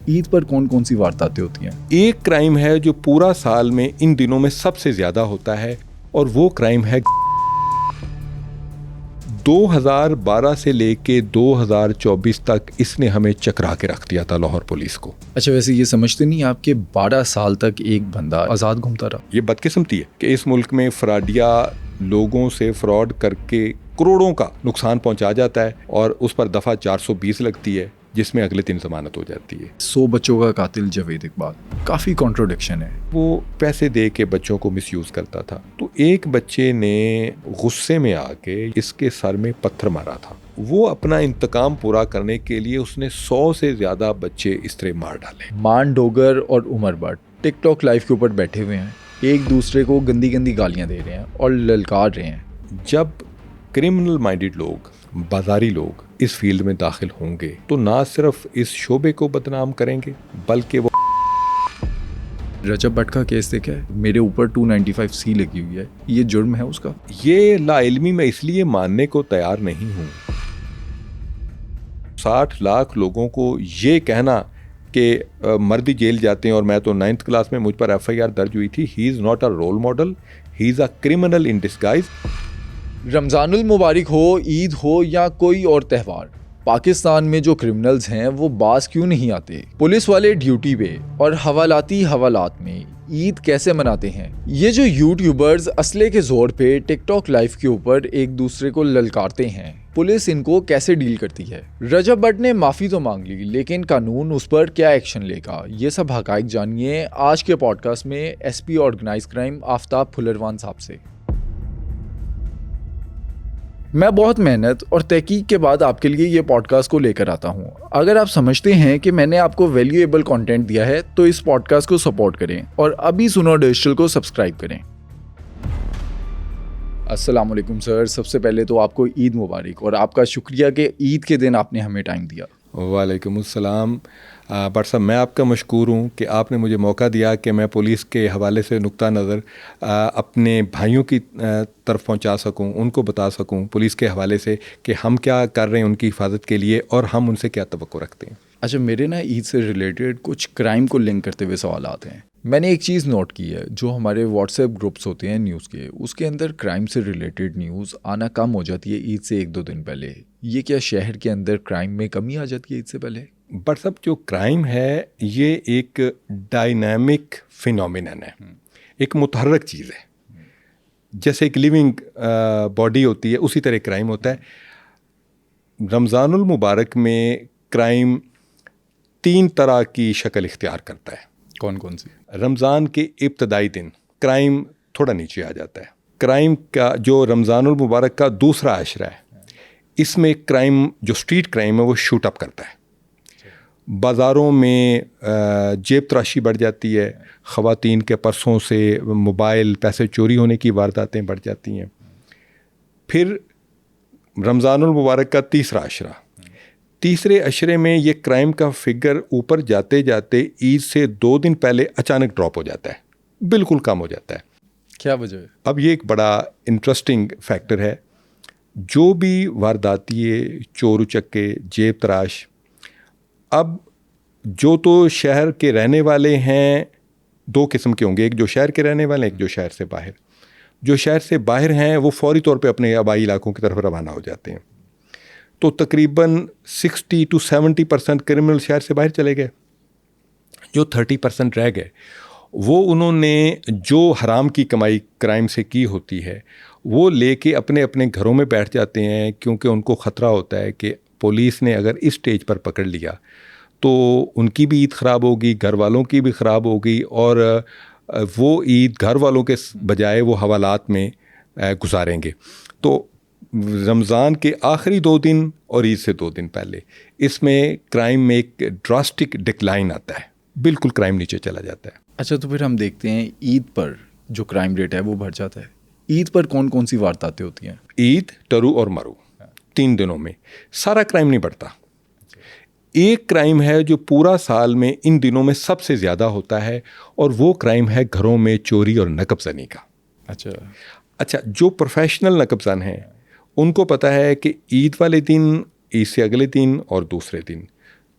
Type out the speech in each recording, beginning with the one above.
عید پر کون کون سی وارداتیں ہوتی ہیں؟ ایک کرائم ہے جو پورا سال میں ان دنوں میں سب سے زیادہ ہوتا ہے اور وہ کرائم ہے 2012 سے لے کے 2024 تک اس نے ہمیں چکرا کے رکھ دیا تھا لاہور پولیس کو. اچھا، ویسے یہ سمجھتے نہیں آپ کہ 12 سال تک ایک بندہ آزاد گھومتا رہا؟ یہ بدقسمتی ہے کہ اس ملک میں فراڈیا لوگوں سے فراڈ کر کے کروڑوں کا نقصان پہنچا جاتا ہے اور اس پر دفعہ 420 لگتی ہے جس میں اگلے 3 ضمانت ہو جاتی ہے. 100 بچوں کا قاتل جاوید اقبال، کافی کانٹروڈکشن ہے. وہ پیسے دے کے بچوں کو مس یوز کرتا تھا، تو ایک بچے نے غصے میں آ کے اس کے سر میں پتھر مارا تھا. وہ اپنا انتقام پورا کرنے کے لیے اس نے 100 سے زیادہ بچے اس طرح مار ڈالے. مان ڈوگر اور عمر بٹ ٹک ٹاک لائیو کے اوپر بیٹھے ہوئے ہیں، ایک دوسرے کو گندی گندی گالیاں دے رہے ہیں اور للکار رہے ہیں. جب کرمنل مائنڈڈ لوگ، بازاری لوگ اس فیلڈ میں داخل ہوں گے تو نہ صرف اس شعبے کو بدنام کریں گے بلکہ وہ رجب بٹ کا کیس دیکھا ہے، میرے اوپر 295C لگی ہوئی ہے، یہ جرم ہے اس کا؟ یہ لا علمی میں اس لیے ماننے کو تیار نہیں ہوں. 60 لاکھ لوگوں کو یہ کہنا کہ مردی جیل جاتے ہیں اور میں تو 9th کلاس میں مجھ پر FIR درج ہوئی تھی. He is not a role model, he is a criminal in disguise. Ramzan المبارک ہو، عید ہو یا کوئی اور تہوار، پاکستان میں جو کرمنلز ہیں وہ باز کیوں نہیں آتے؟ پولیس والے ڈیوٹی پہ اور حوالات میں عید کیسے مناتے ہیں؟ یہ جو یوٹیوبرز اسلحے کے زور پہ ٹک ٹاک لائیو کے اوپر ایک دوسرے کو للکارتے ہیں، پولیس ان کو کیسے ڈیل کرتی ہے؟ رجب بٹ نے معافی تو مانگ لی، لیکن قانون اس پر کیا ایکشن لے گا؟ یہ سب حقائق جانیے آج کے پوڈ کاسٹ میں SP آرگنائز کرائم آفتاب پھلروان صاحب سے. میں بہت محنت اور تحقیق کے بعد آپ کے لیے یہ پوڈ کاسٹ کو لے کر آتا ہوں. اگر آپ سمجھتے ہیں کہ میں نے آپ کو ویلیویبل کانٹینٹ دیا ہے تو اس پوڈ کاسٹ کو سپورٹ کریں اور ابھی سنو ڈیجیٹل کو سبسکرائب کریں. السلام علیکم سر، سب سے پہلے تو آپ کو عید مبارک اور آپ کا شکریہ کہ عید کے دن آپ نے ہمیں ٹائم دیا. وعلیکم السلام. بٹ صاحب میں آپ کا مشکور ہوں کہ آپ نے مجھے موقع دیا کہ میں پولیس کے حوالے سے نقطہ نظر اپنے بھائیوں کی طرف پہنچا سکوں، ان کو بتا سکوں پولیس کے حوالے سے کہ ہم کیا کر رہے ہیں ان کی حفاظت کے لیے اور ہم ان سے کیا توقع رکھتے ہیں. اچھا، میرے نا عید سے ریلیٹڈ کچھ کرائم کو لنک کرتے ہوئے سوالات ہیں. میں نے ایک چیز نوٹ کی ہے، جو ہمارے واٹس ایپ گروپس ہوتے ہیں نیوز کے، اس کے اندر کرائم سے ریلیٹڈ نیوز آنا کم ہو جاتی ہے عید سے 1-2 دن پہلے. یہ کیا شہر کے اندر کرائم میں کمی آ جاتی ہے عید سے پہلے؟ بٹ صاحب جو کرائم ہے یہ ایک ڈائنامک فینومینن ہے، ایک متحرک چیز ہے. جیسے ایک لیونگ باڈی ہوتی ہے اسی طرح کرائم ہوتا ہے. رمضان المبارک میں کرائم 3 طرح کی شکل اختیار کرتا ہے. کون کون سی؟ رمضان کے ابتدائی دن کرائم تھوڑا نیچے آ جاتا ہے. کرائم کا جو رمضان المبارک کا دوسرا عشرہ ہے اس میں کرائم جو اسٹریٹ کرائم ہے وہ شوٹ اپ کرتا ہے. بازاروں میں جیب تراشی بڑھ جاتی ہے، خواتین کے پرسوں سے موبائل پیسے چوری ہونے کی وارداتیں بڑھ جاتی ہیں. پھر رمضان المبارک کا تیسرا عشرہ، تیسرے عشرے میں یہ کرائم کا فگر اوپر جاتے جاتے عید سے 2 دن پہلے اچانک ڈراپ ہو جاتا ہے، بالکل کم ہو جاتا ہے. کیا وجہ ہے؟ اب یہ ایک بڑا انٹرسٹنگ فیکٹر ہے. جو بھی وارداتیے، چور اچکے، جیب تراش، اب جو تو شہر کے رہنے والے ہیں 2 قسم کے ہوں گے، ایک جو شہر کے رہنے والے ہیں، ایک جو شہر سے باہر. جو شہر سے باہر ہیں وہ فوری طور پہ اپنے آبائی علاقوں کی طرف روانہ ہو جاتے ہیں. تو تقریباً 60 to 70% کرمنل شہر سے باہر چلے گئے. جو 30% رہ گئے وہ انہوں نے جو حرام کی کمائی کرائم سے کی ہوتی ہے وہ لے کے اپنے اپنے گھروں میں بیٹھ جاتے ہیں، کیونکہ ان کو خطرہ ہوتا ہے کہ پولیس نے اگر اس سٹیج پر پکڑ لیا تو ان کی بھی عید خراب ہوگی، گھر والوں کی بھی خراب ہوگی، اور وہ عید گھر والوں کے بجائے وہ حوالات میں گزاریں گے. تو رمضان کے آخری 2 دن اور عید سے 2 دن پہلے اس میں کرائم میں ایک ڈراسٹک ڈکلائن آتا ہے، بالکل کرائم نیچے چلا جاتا ہے. اچھا، تو پھر ہم دیکھتے ہیں عید پر جو کرائم ریٹ ہے وہ بڑھ جاتا ہے. عید پر کون کون سی وارداتیں ہوتی ہیں؟ عید، ٹرو اور مرو، 3 دنوں میں سارا کرائم نہیں بڑھتا. ایک کرائم ہے جو پورا سال میں ان دنوں میں سب سے زیادہ ہوتا ہے اور وہ کرائم ہے گھروں میں چوری اور نقب زنی کا. اچھا، جو پروفیشنل نقب زن ہیں ان کو پتہ ہے کہ عید والے دن، عید سے اگلے دن اور دوسرے دن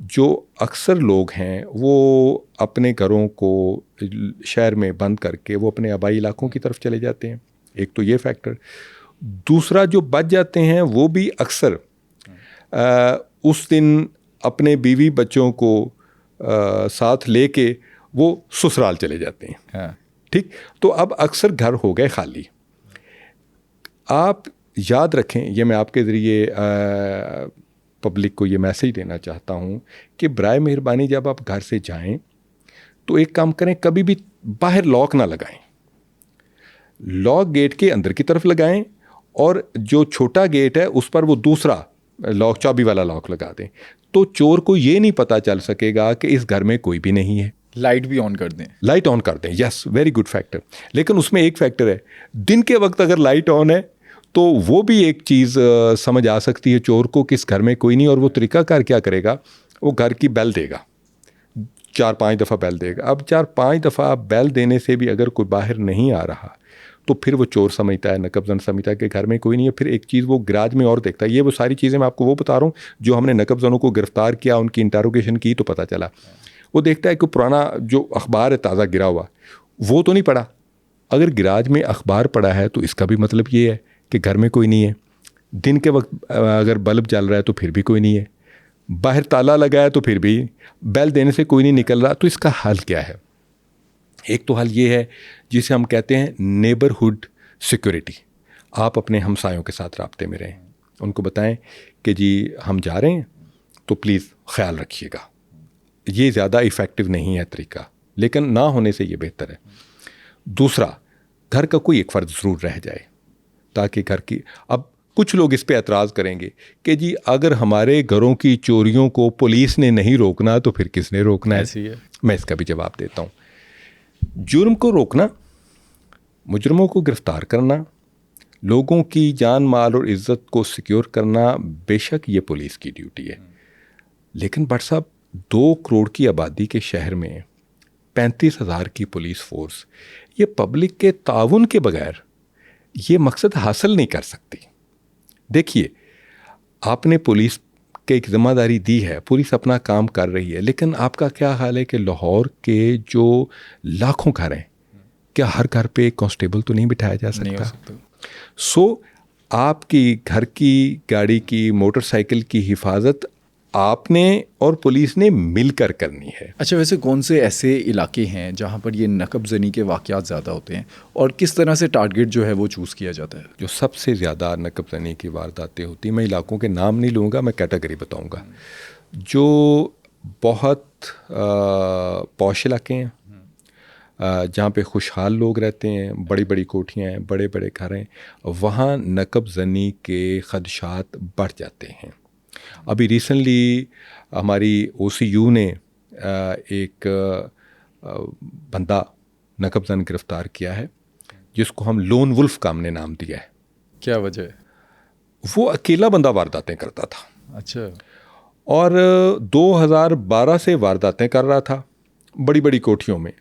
جو اکثر لوگ ہیں وہ اپنے گھروں کو شہر میں بند کر کے وہ اپنے آبائی علاقوں کی طرف چلے جاتے ہیں. ایک تو یہ فیکٹر. دوسرا جو بچ جاتے ہیں وہ بھی اکثر اس دن اپنے بیوی بچوں کو ساتھ لے کے وہ سسرال چلے جاتے ہیں. ٹھیک. تو اب اکثر گھر ہو گئے خالی. آپ یاد رکھیں, یہ میں آپ کے ذریعے پبلک کو یہ میسیج دینا چاہتا ہوں کہ برائے مہربانی جب آپ گھر سے جائیں تو ایک کام کریں, کبھی بھی باہر لاک نہ لگائیں. لاک گیٹ کے اندر کی طرف لگائیں اور جو چھوٹا گیٹ ہے اس پر وہ دوسرا لاک, چابی والا لاک لگا دیں. تو چور کو یہ نہیں پتہ چل سکے گا کہ اس گھر میں کوئی بھی نہیں ہے. لائٹ بھی آن کر دیں. لائٹ آن کر دیں. یس, ویری گڈ فیکٹر. لیکن اس میں ایک فیکٹر ہے, دن کے وقت اگر لائٹ آن ہے تو وہ بھی ایک چیز سمجھ آ سکتی ہے چور کو کہ اس گھر میں کوئی نہیں. اور وہ طریقہ کار کیا کرے گا, وہ گھر کی بیل دے گا, 4-5 دفعہ بیل دے گا. اب 4-5 دفعہ بیل دینے سے بھی اگر کوئی باہر نہیں آ رہا تو پھر وہ چور سمجھتا ہے, نقب زن سمجھتا ہے کہ گھر میں کوئی نہیں ہے. پھر ایک چیز وہ گراج میں اور دیکھتا ہے. یہ وہ ساری چیزیں میں آپ کو وہ بتا رہا ہوں جو ہم نے نقب زنوں کو گرفتار کیا, ان کی انٹروگیشن کی تو پتہ چلا. وہ دیکھتا ہے کہ پرانا جو اخبار ہے تازہ گرا ہوا وہ تو نہیں پڑھا. اگر گراج میں اخبار پڑا ہے تو اس کا بھی مطلب یہ ہے کہ گھر میں کوئی نہیں ہے. دن کے وقت اگر بلب جل رہا ہے تو پھر بھی کوئی نہیں ہے. باہر تالا لگا ہے تو پھر بھی بیل دینے سے کوئی نہیں نکل رہا. تو اس کا حل کیا ہے؟ ایک تو حل یہ ہے جسے ہم کہتے ہیں نیبرہڈ سیکورٹی. آپ اپنے ہمسایوں کے ساتھ رابطے میں رہیں, ان کو بتائیں کہ جی ہم جا رہے ہیں تو پلیز خیال رکھیے گا. یہ زیادہ ایفیکٹو نہیں ہے طریقہ, لیکن نہ ہونے سے یہ بہتر ہے. دوسرا, گھر کا کوئی ایک فرد ضرور رہ جائے تاکہ گھر کی, اب کچھ لوگ اس پہ اعتراض کریں گے کہ جی اگر ہمارے گھروں کی چوریوں کو پولیس نے نہیں روکنا تو پھر کس نے روکنا ہے؟ میں اس کا بھی جواب دیتا ہوں. جرم کو روکنا, مجرموں کو گرفتار کرنا, لوگوں کی جان مال اور عزت کو سیکیور کرنا بے شک یہ پولیس کی ڈیوٹی ہے. لیکن بٹ صاحب 2 کروڑ کی آبادی کے شہر میں 35,000 کی پولیس فورس یہ پبلک کے تعاون کے بغیر یہ مقصد حاصل نہیں کر سکتی. دیکھیے, آپ نے پولیس کے ایک ذمہ داری دی ہے, پولیس اپنا کام کر رہی ہے, لیکن آپ کا کیا حال ہے کہ لاہور کے جو لاکھوں گھر ہیں, کیا ہر گھر پہ ایک کانسٹیبل تو نہیں بٹھایا جا سکتا؟ سو آپ کی گھر کی, گاڑی کی, موٹر سائیکل کی حفاظت آپ نے اور پولیس نے مل کر کرنی ہے. اچھا, ویسے کون سے ایسے علاقے ہیں جہاں پر یہ نقب زنی کے واقعات زیادہ ہوتے ہیں اور کس طرح سے ٹارگٹ جو ہے وہ چوز کیا جاتا ہے؟ جو سب سے زیادہ نقب زنی کی وارداتیں ہوتی ہیں, میں علاقوں کے نام نہیں لوں گا, میں کیٹیگری بتاؤں گا. جو بہت پوش علاقے ہیں, جہاں پہ خوشحال لوگ رہتے ہیں, بڑی بڑی کوٹھیاں ہیں, بڑے بڑے گھر ہیں, وہاں نقب زنی کے خدشات بڑھ جاتے ہیں. ابھی ریسنٹلی ہماری OCU نے ایک بندہ نقب زن گرفتار کیا ہے جس کو ہم لون ولف کا ہم نے نام دیا ہے. کیا وجہ ہے؟ وہ اکیلا بندہ وارداتیں کرتا تھا. اچھا. اور 2012 سے وارداتیں کر رہا تھا بڑی بڑی کوٹھیوں میں,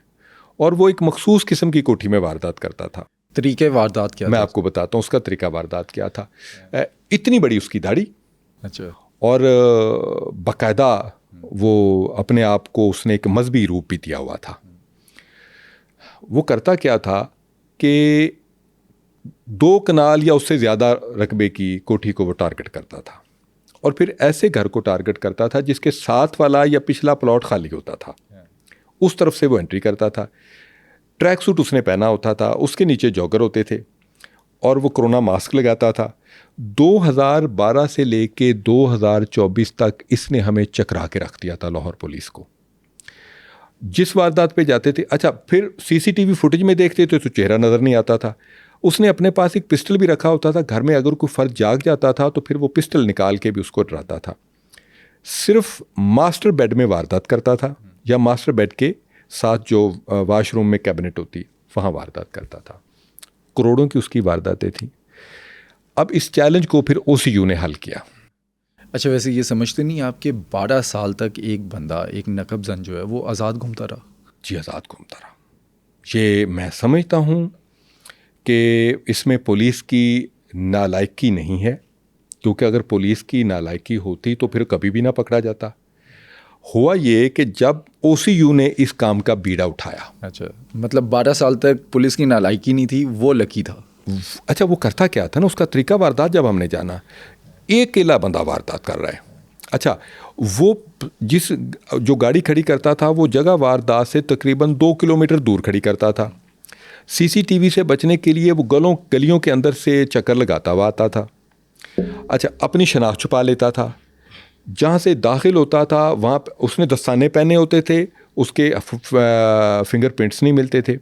اور وہ ایک مخصوص قسم کی کوٹھی میں واردات کرتا تھا. طریقہ واردات کیا؟ میں آپ کو بتاتا ہوں اس کا طریقہ واردات کیا تھا. اتنی بڑی اس کی داڑھی. اچھا. اور باقاعدہ وہ اپنے آپ کو اس نے ایک مذہبی روپ بھی دیا ہوا تھا. وہ کرتا کیا تھا کہ 2 کنال یا اس سے زیادہ رقبے کی کوٹھی کو وہ ٹارگٹ کرتا تھا, اور پھر ایسے گھر کو ٹارگٹ کرتا تھا جس کے ساتھ والا یا پچھلا پلاٹ خالی ہوتا تھا, اس طرف سے وہ انٹری کرتا تھا. ٹریک سوٹ اس نے پہنا ہوتا تھا, اس کے نیچے جوگر ہوتے تھے, اور وہ کرونا ماسک لگاتا تھا. 2012 سے لے کے 2024 تک اس نے ہمیں چکرا کے رکھ دیا تھا لاہور پولیس کو. جس واردات پہ جاتے تھے, اچھا پھر CCTV فوٹیج میں دیکھتے تھے تو چہرہ نظر نہیں آتا تھا. اس نے اپنے پاس ایک پسٹل بھی رکھا ہوتا تھا, گھر میں اگر کوئی فرد جاگ جاتا تھا تو پھر وہ پسٹل نکال کے بھی اس کو ڈراتا تھا. صرف ماسٹر بیڈ میں واردات کرتا تھا, یا ماسٹر بیڈ کے ساتھ جو واش روم میں کیبنٹ ہوتی وہاں واردات کرتا تھا. کروڑوں کی اس کی وارداتیں تھیں. اب اس چیلنج کو پھر OCU نے حل کیا. اچھا, ویسے یہ سمجھتے نہیں آپ کہ 12 سال تک ایک بندہ, ایک نقب زن جو ہے وہ آزاد گھومتا رہا؟ جی, آزاد گھومتا رہا. یہ میں سمجھتا ہوں کہ اس میں پولیس کی نالائکی نہیں ہے, کیونکہ اگر پولیس کی نالائکی ہوتی تو پھر کبھی بھی نہ پکڑا جاتا. ہوا یہ کہ جب او سی یو نے اس کام کا بیڑا اٹھایا. اچھا, مطلب 12 سال تک پولیس کی نالائکی نہیں تھی, وہ لکی تھا. اچھا, وہ کرتا کیا تھا نا, اس کا طریقہ واردات جب ہم نے جانا, ایک اکیلا بندہ واردات کر رہا ہے. اچھا, وہ جو گاڑی کھڑی کرتا تھا وہ جگہ واردات سے تقریباً 2 کلومیٹر دور کھڑی کرتا تھا. سی سی ٹی وی سے بچنے کے لیے وہ گلیوں کے اندر سے چکر لگاتا ہوا آتا تھا. اچھا, اپنی شناخت چھپا لیتا تھا. جہاں سے داخل ہوتا تھا وہاں اس نے دستانے پہنے ہوتے تھے, اس کے فنگر پرنٹس نہیں ملتے تھے.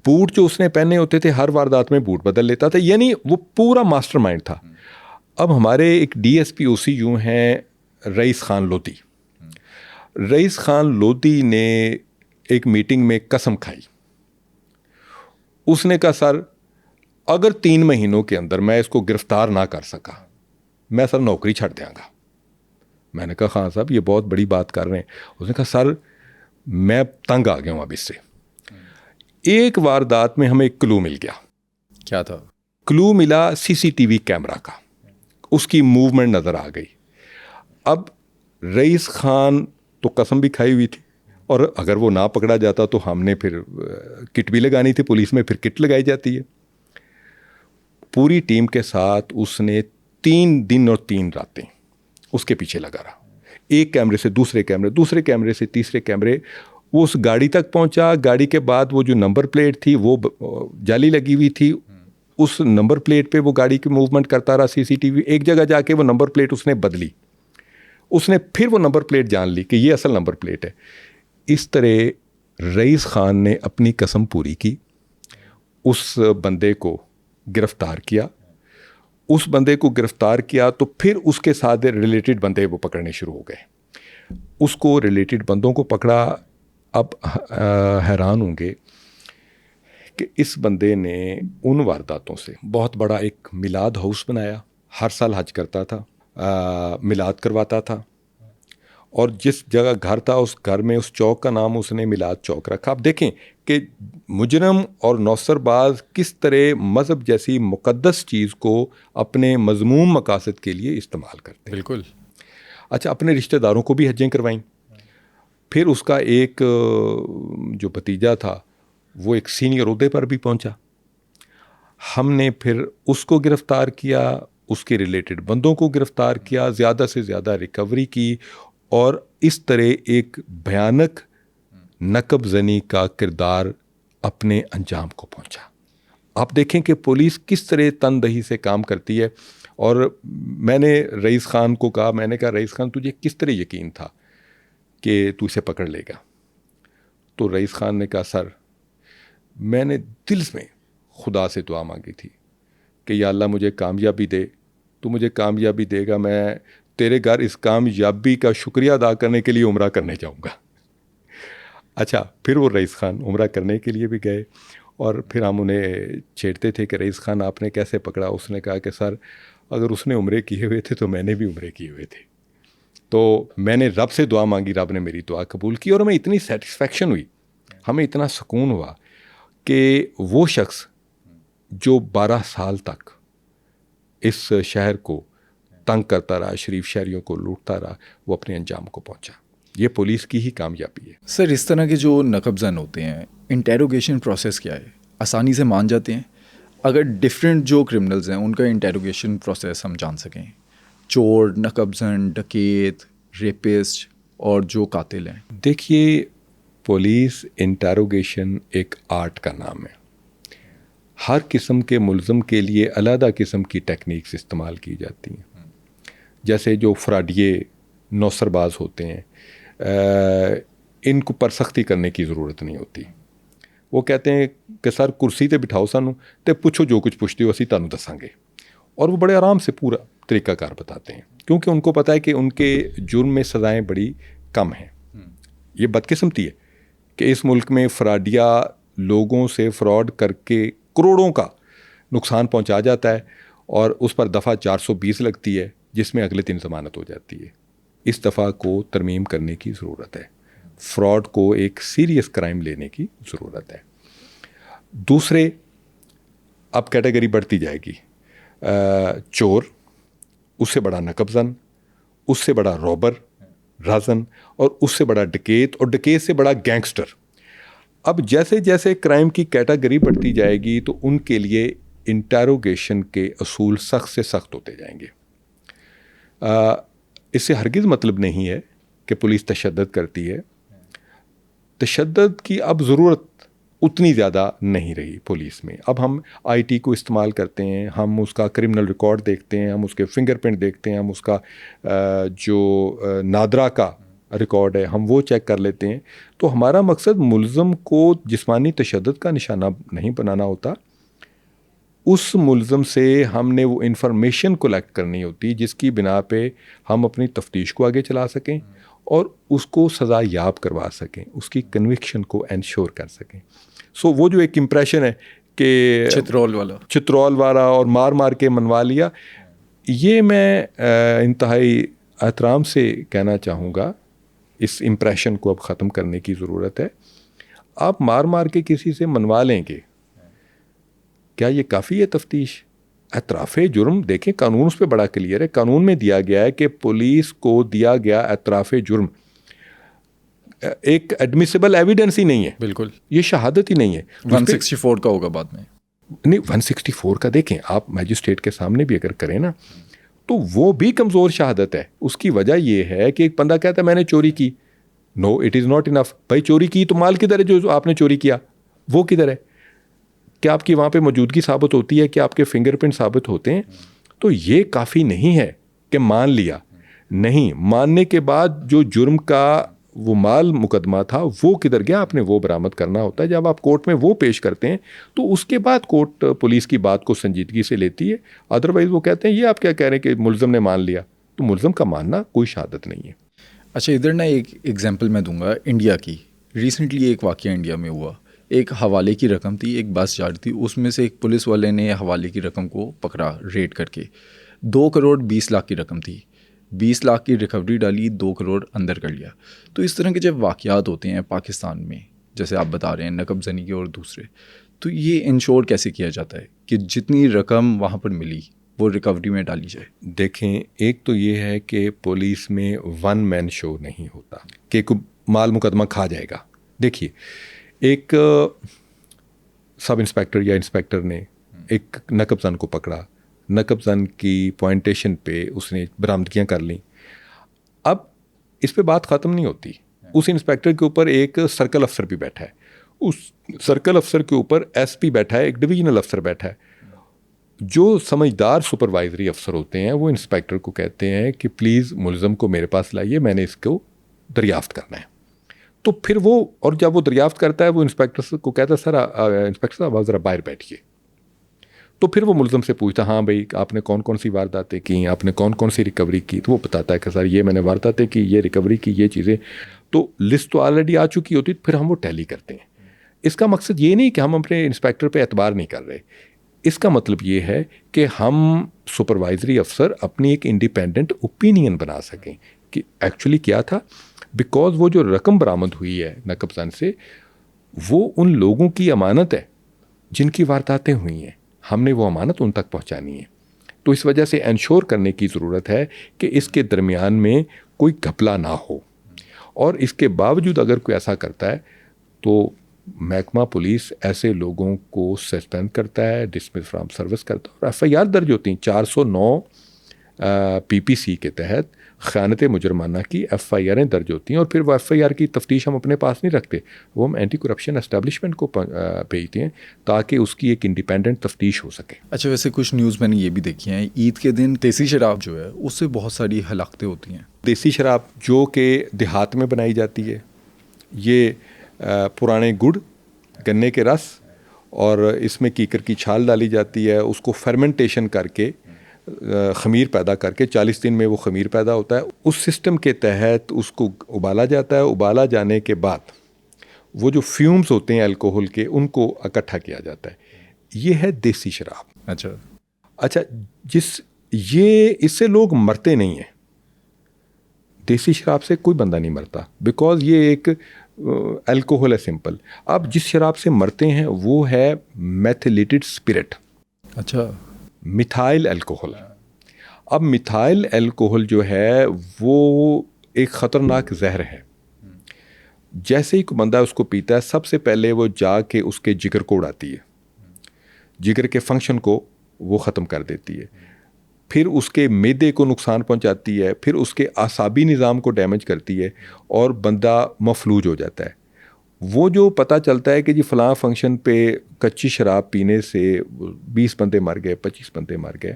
بوٹ جو اس نے پہنے ہوتے تھے ہر واردات میں بوٹ بدل لیتا تھا. یعنی وہ پورا ماسٹر مائنڈ تھا. اب ہمارے ایک ڈی ایس پی او سی یوں ہیں رئیس خان لودھی. رئیس خان لودھی نے ایک میٹنگ میں قسم کھائی. اس نے کہا سر اگر 3 مہینوں کے اندر میں اس کو گرفتار نہ کر سکا میں سر نوکری چھڑ دیا گا. میں نے کہا خان صاحب یہ بہت بڑی بات کر رہے ہیں. اس نے کہا سر میں تنگ آ گیا ہوں اب اس سے. ایک واردات میں ہمیں ایک کلو مل گیا. کیا تھا کلو؟ ملا سی سی ٹی وی کیمرہ کا, اس کی موومنٹ نظر آ گئی. اب رئیس خان تو قسم بھی کھائی ہوئی تھی, اور اگر وہ نہ پکڑا جاتا تو ہم نے پھر کٹ بھی لگانی تھی, پولیس میں پھر کٹ لگائی جاتی ہے. پوری ٹیم کے ساتھ اس نے 3 دن اور 3 راتیں اس کے پیچھے لگا رہا. ایک کیمرے سے دوسرے کیمرے, دوسرے کیمرے سے تیسرے کیمرے. وہ اس گاڑی تک پہنچا. گاڑی کے بعد وہ جو نمبر پلیٹ تھی وہ جالی لگی ہوئی تھی, اس نمبر پلیٹ پہ وہ گاڑی کی موومنٹ کرتا رہا. سی سی ٹی وی ایک جگہ جا کے وہ نمبر پلیٹ اس نے بدلی. اس نے پھر وہ نمبر پلیٹ جان لی کہ یہ اصل نمبر پلیٹ ہے. اس طرح رئیس خان نے اپنی قسم پوری کی. اس بندے کو گرفتار کیا. اس بندے کو گرفتار کیا تو پھر اس کے ساتھ ریلیٹڈ بندے وہ پکڑنے شروع ہو گئے. اس کو ریلیٹڈ بندوں کو پکڑا. اب حیران ہوں گے کہ اس بندے نے ان وارداتوں سے بہت بڑا ایک میلاد ہاؤس بنایا. ہر سال حج کرتا تھا, میلاد کرواتا تھا, اور جس جگہ گھر تھا اس گھر میں اس چوک کا نام اس نے میلاد چوک رکھا. آپ دیکھیں کہ مجرم اور نوسر باز کس طرح مذہب جیسی مقدس چیز کو اپنے مذموم مقاصد کے لیے استعمال کرتے ہیں. بالکل. اچھا, اپنے رشتہ داروں کو بھی حجیں کروائیں. پھر اس کا ایک جو بھتیجا تھا وہ ایک سینئر عہدے پر بھی پہنچا. ہم نے پھر اس کو گرفتار کیا, اس کے ریلیٹڈ بندوں کو گرفتار کیا, زیادہ سے زیادہ ریکوری کی, اور اس طرح ایک بھیانک نقب زنی کا کردار اپنے انجام کو پہنچا. آپ دیکھیں کہ پولیس کس طرح تندہی سے کام کرتی ہے. اور میں نے رئیس خان کو کہا, میں نے کہا رئیس خان تجھے کس طرح یقین تھا کہ تو اسے پکڑ لے گا؟ تو رئیس خان نے کہا سر میں نے دل میں خدا سے دعا مانگی تھی کہ یا اللہ مجھے کامیابی دے, تو مجھے کامیابی دے گا, میں تیرے گھر اس کامیابی کا شکریہ ادا کرنے کے لیے عمرہ کرنے جاؤں گا. اچھا, پھر وہ رئیس خان عمرہ کرنے کے لیے بھی گئے, اور پھر ہم انہیں چھیڑتے تھے کہ رئیس خان آپ نے کیسے پکڑا؟ اس نے کہا کہ سر اگر اس نے عمرے کیے ہوئے تھے تو میں نے بھی عمرے کیے ہوئے تھے. تو میں نے رب سے دعا مانگی, رب نے میری دعا قبول کی, اور ہمیں اتنی سیٹسفیکشن ہوئی, ہمیں اتنا سکون ہوا کہ وہ شخص جو 12 سال تک اس شہر کو تنگ کرتا رہا, شریف شہریوں کو لوٹتا رہا, وہ اپنے انجام کو پہنچا. یہ پولیس کی ہی کامیابی ہے. سر اس طرح کے جو نقب زن ہوتے ہیں, انٹیروگیشن پروسیس کیا ہے؟ آسانی سے مان جاتے ہیں؟ اگر ڈفرینٹ جو کرمنلز ہیں ان کا انٹیروگیشن پروسیس ہم جان سکیں, چور, نقب زن, ڈکیت, ریپسٹ اور جو قاتل ہیں. دیکھیے پولیس انٹیروگیشن ایک آرٹ کا نام ہے. ہر قسم کے ملزم کے لیے علیحدہ قسم کی ٹیکنیکس استعمال کی جاتی ہیں. جیسے جو فراڈیے نوسر باز ہوتے ہیں, ان کو پر سختی کرنے کی ضرورت نہیں ہوتی. وہ کہتے ہیں کہ سر کرسی تے بٹھاؤ سانو تے پوچھو جو کچھ پوچھتے ہو اسی تانوں دساں گے, اور وہ بڑے آرام سے پورا طریقہ کار بتاتے ہیں, کیونکہ ان کو پتہ ہے کہ ان کے جرم میں سزائیں بڑی کم ہیں. یہ بدقسمتی ہے کہ اس ملک میں فراڈیا لوگوں سے فراڈ کر کے کروڑوں کا نقصان پہنچا جاتا ہے, اور اس پر دفعہ 420 لگتی ہے, جس میں اگلے دن ضمانت ہو جاتی ہے. اس دفعہ کو ترمیم کرنے کی ضرورت ہے. فراڈ کو ایک سیریس کرائم لینے کی ضرورت ہے. دوسرے اب کیٹیگری بڑھتی جائے گی, چور, اس سے بڑا نقب زن, اس سے بڑا روبر, رازن اور اس سے بڑا ڈکیت اور ڈکیت سے بڑا گینگسٹر. اب جیسے جیسے کرائم کی کیٹاگری بڑھتی جائے گی تو ان کے لیے انٹیروگیشن کے اصول سخت سے سخت ہوتے جائیں گے. اس سے ہرگز مطلب نہیں ہے کہ پولیس تشدد کرتی ہے. تشدد کی اب ضرورت اتنی زیادہ نہیں رہی پولیس میں. اب ہم آئی ٹی کو استعمال کرتے ہیں, ہم اس کا کرمنل ریکارڈ دیکھتے ہیں, ہم اس کے فنگر پرنٹ دیکھتے ہیں, ہم اس کا جو نادرا کا ریکارڈ ہے ہم وہ چیک کر لیتے ہیں. تو ہمارا مقصد ملزم کو جسمانی تشدد کا نشانہ نہیں بنانا ہوتا, اس ملزم سے ہم نے وہ انفارمیشن کلیکٹ کرنی ہوتی جس کی بنا پہ ہم اپنی تفتیش کو آگے چلا سکیں اور اس کو سزا یاب کروا سکیں, اس کی کنوکشن کو انشور کر سکیں. سو وہ جو ایک امپریشن ہے کہ چترول والا اور مار مار کے منوا لیا, یہ میں انتہائی احترام سے کہنا چاہوں گا اس امپریشن کو اب ختم کرنے کی ضرورت ہے. آپ مار مار کے کسی سے منوا لیں گے, کیا یہ کافی ہے تفتیش؟ اعتراف جرم دیکھیں, قانون اس پہ بڑا کلیئر ہے. قانون میں دیا گیا ہے کہ پولیس کو دیا گیا اعتراف جرم ایک ایڈمیسیبل ایویڈنس ہی نہیں ہے. بالکل, یہ شہادت ہی نہیں ہے. 164 کا ہوگا بعد میں. نہیں, 164 کا دیکھیں آپ میجسٹریٹ کے سامنے بھی اگر کریں نا تو وہ بھی کمزور شہادت ہے. اس کی وجہ یہ ہے کہ ایک بندہ کہتا ہے میں نے چوری کی. نو, اٹ از ناٹ انف. بھائی چوری کی تو مال کدھر ہے جو آپ نے چوری کیا, وہ کدھر ہے؟ کیا آپ کی وہاں پہ موجودگی ثابت ہوتی ہے, کہ آپ کے فنگر پرنٹ ثابت ہوتے ہیں؟ تو یہ کافی نہیں ہے کہ مان لیا. نہیں, ماننے کے بعد جو جرم کا وہ مال مقدمہ تھا وہ کدھر گیا, آپ نے وہ برآمد کرنا ہوتا ہے. جب آپ کورٹ میں وہ پیش کرتے ہیں تو اس کے بعد کورٹ پولیس کی بات کو سنجیدگی سے لیتی ہے. ادروائز وہ کہتے ہیں یہ آپ کیا کہہ رہے ہیں کہ ملزم نے مان لیا, تو ملزم کا ماننا کوئی شہادت نہیں ہے. اچھا, ادھر نا ایک ایگزامپل میں دوں گا انڈیا کی. ریسنٹلی ایک واقعہ انڈیا میں ہوا. ایک حوالے کی رقم تھی, ایک بس جا رہی تھی, اس میں سے ایک پولیس والے نے حوالے کی رقم کو پکڑا ریڈ کر کے. 2 کروڑ 20 لاکھ کی رقم تھی. 20 لاکھ کی ریکوری ڈالی, 2 کروڑ اندر کر لیا. تو اس طرح کے جب واقعات ہوتے ہیں پاکستان میں, جیسے آپ بتا رہے ہیں نقب زنی کے اور دوسرے, تو یہ انشور کیسے کیا جاتا ہے کہ جتنی رقم وہاں پر ملی وہ ریکوری میں ڈالی جائے؟ دیکھیں, ایک تو یہ ہے کہ پولیس میں ون مین شو نہیں ہوتا کہ مال مقدمہ کھا جائے گا. دیکھیے, ایک سب انسپیکٹر یا انسپیکٹر نے ایک نقب زن کو پکڑا, نقب زن کی پوائنٹیشن پہ اس نے برآمدگیاں کر لیں. اب اس پہ بات ختم نہیں ہوتی. اس انسپیکٹر کے اوپر ایک سرکل افسر بھی بیٹھا ہے, اس سرکل افسر کے اوپر ایس پی بیٹھا ہے, ایک ڈویژنل افسر بیٹھا ہے. جو سمجھدار سپروائزری افسر ہوتے ہیں وہ انسپیکٹر کو کہتے ہیں کہ پلیز ملزم کو میرے پاس لائیے, میں نے اس کو دریافت کرنا ہے. تو پھر وہ, اور جب وہ دریافت کرتا ہے وہ انسپیکٹر کو کہتا ہے سر انسپیکٹر صاحب آپ ذرا باہر بیٹھیے. تو پھر وہ ملزم سے پوچھتا ہاں بھائی آپ نے کون کون سی وارداتیں کی, آپ نے کون کون سی ریکوری کی. تو وہ بتاتا ہے کہ سر یہ میں نے وارداتیں کی, یہ ریکوری کی, یہ چیزیں. تو لسٹ تو آلریڈی آ چکی ہوتی, پھر ہم وہ ٹیلی کرتے ہیں. اس کا مقصد یہ نہیں کہ ہم اپنے انسپیکٹر پہ اعتبار نہیں کر رہے. اس کا مطلب یہ ہے کہ ہم سپروائزری افسر اپنی ایک انڈیپینڈنٹ اوپینین بنا سکیں کہ ایکچولی کیا تھا. بیکاز وہ جو رقم برآمد ہوئی ہے نقب زن سے, وہ ان لوگوں کی امانت ہے جن کی وارداتیں ہوئی ہیں, ہم نے وہ امانت ان تک پہنچانی ہے. تو اس وجہ سے انشور کرنے کی ضرورت ہے کہ اس کے درمیان میں کوئی گھپلا نہ ہو. اور اس کے باوجود اگر کوئی ایسا کرتا ہے تو محکمہ پولیس ایسے لوگوں کو سسپینڈ کرتا ہے, ڈسمس فرام سروس کرتا ہے, اور ایف آئی آر درج ہوتی ہیں. 409 پی پی سی کے تحت خیانت مجرمانہ کی ایف آئی آریں درج ہوتی ہیں. اور پھر وہ ایف آئی آر کی تفتیش ہم اپنے پاس نہیں رکھتے, وہ ہم اینٹی کرپشن اسٹیبلشمنٹ کو بھیجتے ہیں تاکہ اس کی ایک انڈیپینڈنٹ تفتیش ہو سکے. اچھا, ویسے کچھ نیوز میں نے یہ بھی دیکھی ہیں, عید کے دن دیسی شراب جو ہے اس سے بہت ساری ہلاکتیں ہوتی ہیں. دیسی شراب جو کہ دیہات میں بنائی جاتی ہے, یہ پرانے گڑ, گنے کے رس, اور اس میں کیکر کی چھال ڈالی جاتی ہے. اس کو فرمنٹیشن کر کے خمیر پیدا کر کے 40 دن میں وہ خمیر پیدا ہوتا ہے. اس سسٹم کے تحت اس کو ابالا جاتا ہے. ابالا جانے کے بعد وہ جو فیومز ہوتے ہیں الکوہل کے, ان کو اکٹھا کیا جاتا ہے. یہ ہے دیسی شراب. اچھا, یہ اس سے لوگ مرتے نہیں ہیں. دیسی شراب سے کوئی بندہ نہیں مرتا, بیکاز یہ ایک الکوہل ہے سمپل. اب جس شراب سے مرتے ہیں وہ ہے میتھلیٹڈ اسپرٹ. اچھا, میتھائل الکوہل. اب میتھائل الکوہل جو ہے وہ ایک خطرناک زہر ہے. جیسے ہی کوئی بندہ اس کو پیتا ہے سب سے پہلے وہ جا کے اس کے جگر کو اڑاتی ہے, جگر کے فنکشن کو وہ ختم کر دیتی ہے, پھر اس کے معدے کو نقصان پہنچاتی ہے, پھر اس کے اعصابی نظام کو ڈیمیج کرتی ہے اور بندہ مفلوج ہو جاتا ہے. وہ جو پتہ چلتا ہے کہ جی فلاں فنکشن پہ کچی شراب پینے سے 20 بندے مر گئے, 25 بندے مر گئے,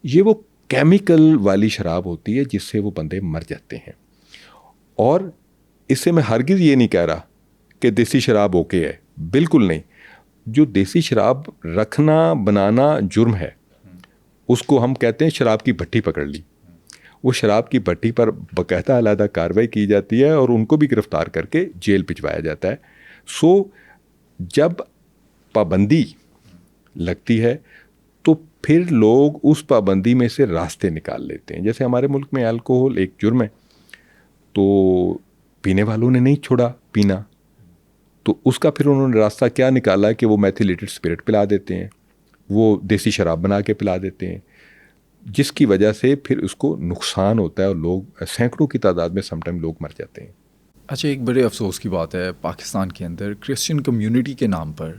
یہ وہ کیمیکل والی شراب ہوتی ہے جس سے وہ بندے مر جاتے ہیں. اور اس سے میں ہرگز یہ نہیں کہہ رہا کہ دیسی شراب اوکے ہے, بالکل نہیں. جو دیسی شراب رکھنا بنانا جرم ہے, اس کو ہم کہتے ہیں شراب کی بھٹی پکڑ لی. وہ شراب کی بھٹی پر باقاعدہ علیحدہ کارروائی کی جاتی ہے اور ان کو بھی گرفتار کر کے جیل بھجوایا جاتا ہے. سو جب پابندی لگتی ہے تو پھر لوگ اس پابندی میں سے راستے نکال لیتے ہیں. جیسے ہمارے ملک میں الکوہل ایک جرم ہے, تو پینے والوں نے نہیں چھوڑا پینا, تو اس کا پھر انہوں نے راستہ کیا نکالا کہ وہ میتھیلیٹڈ اسپرٹ پلا دیتے ہیں, وہ دیسی شراب بنا کے پلا دیتے ہیں, جس کی وجہ سے پھر اس کو نقصان ہوتا ہے اور لوگ سینکڑوں کی تعداد میں سم ٹائم لوگ مر جاتے ہیں. اچھا, ایک بڑے افسوس کی بات ہے پاکستان کے اندر کرسچن کمیونٹی کے نام پر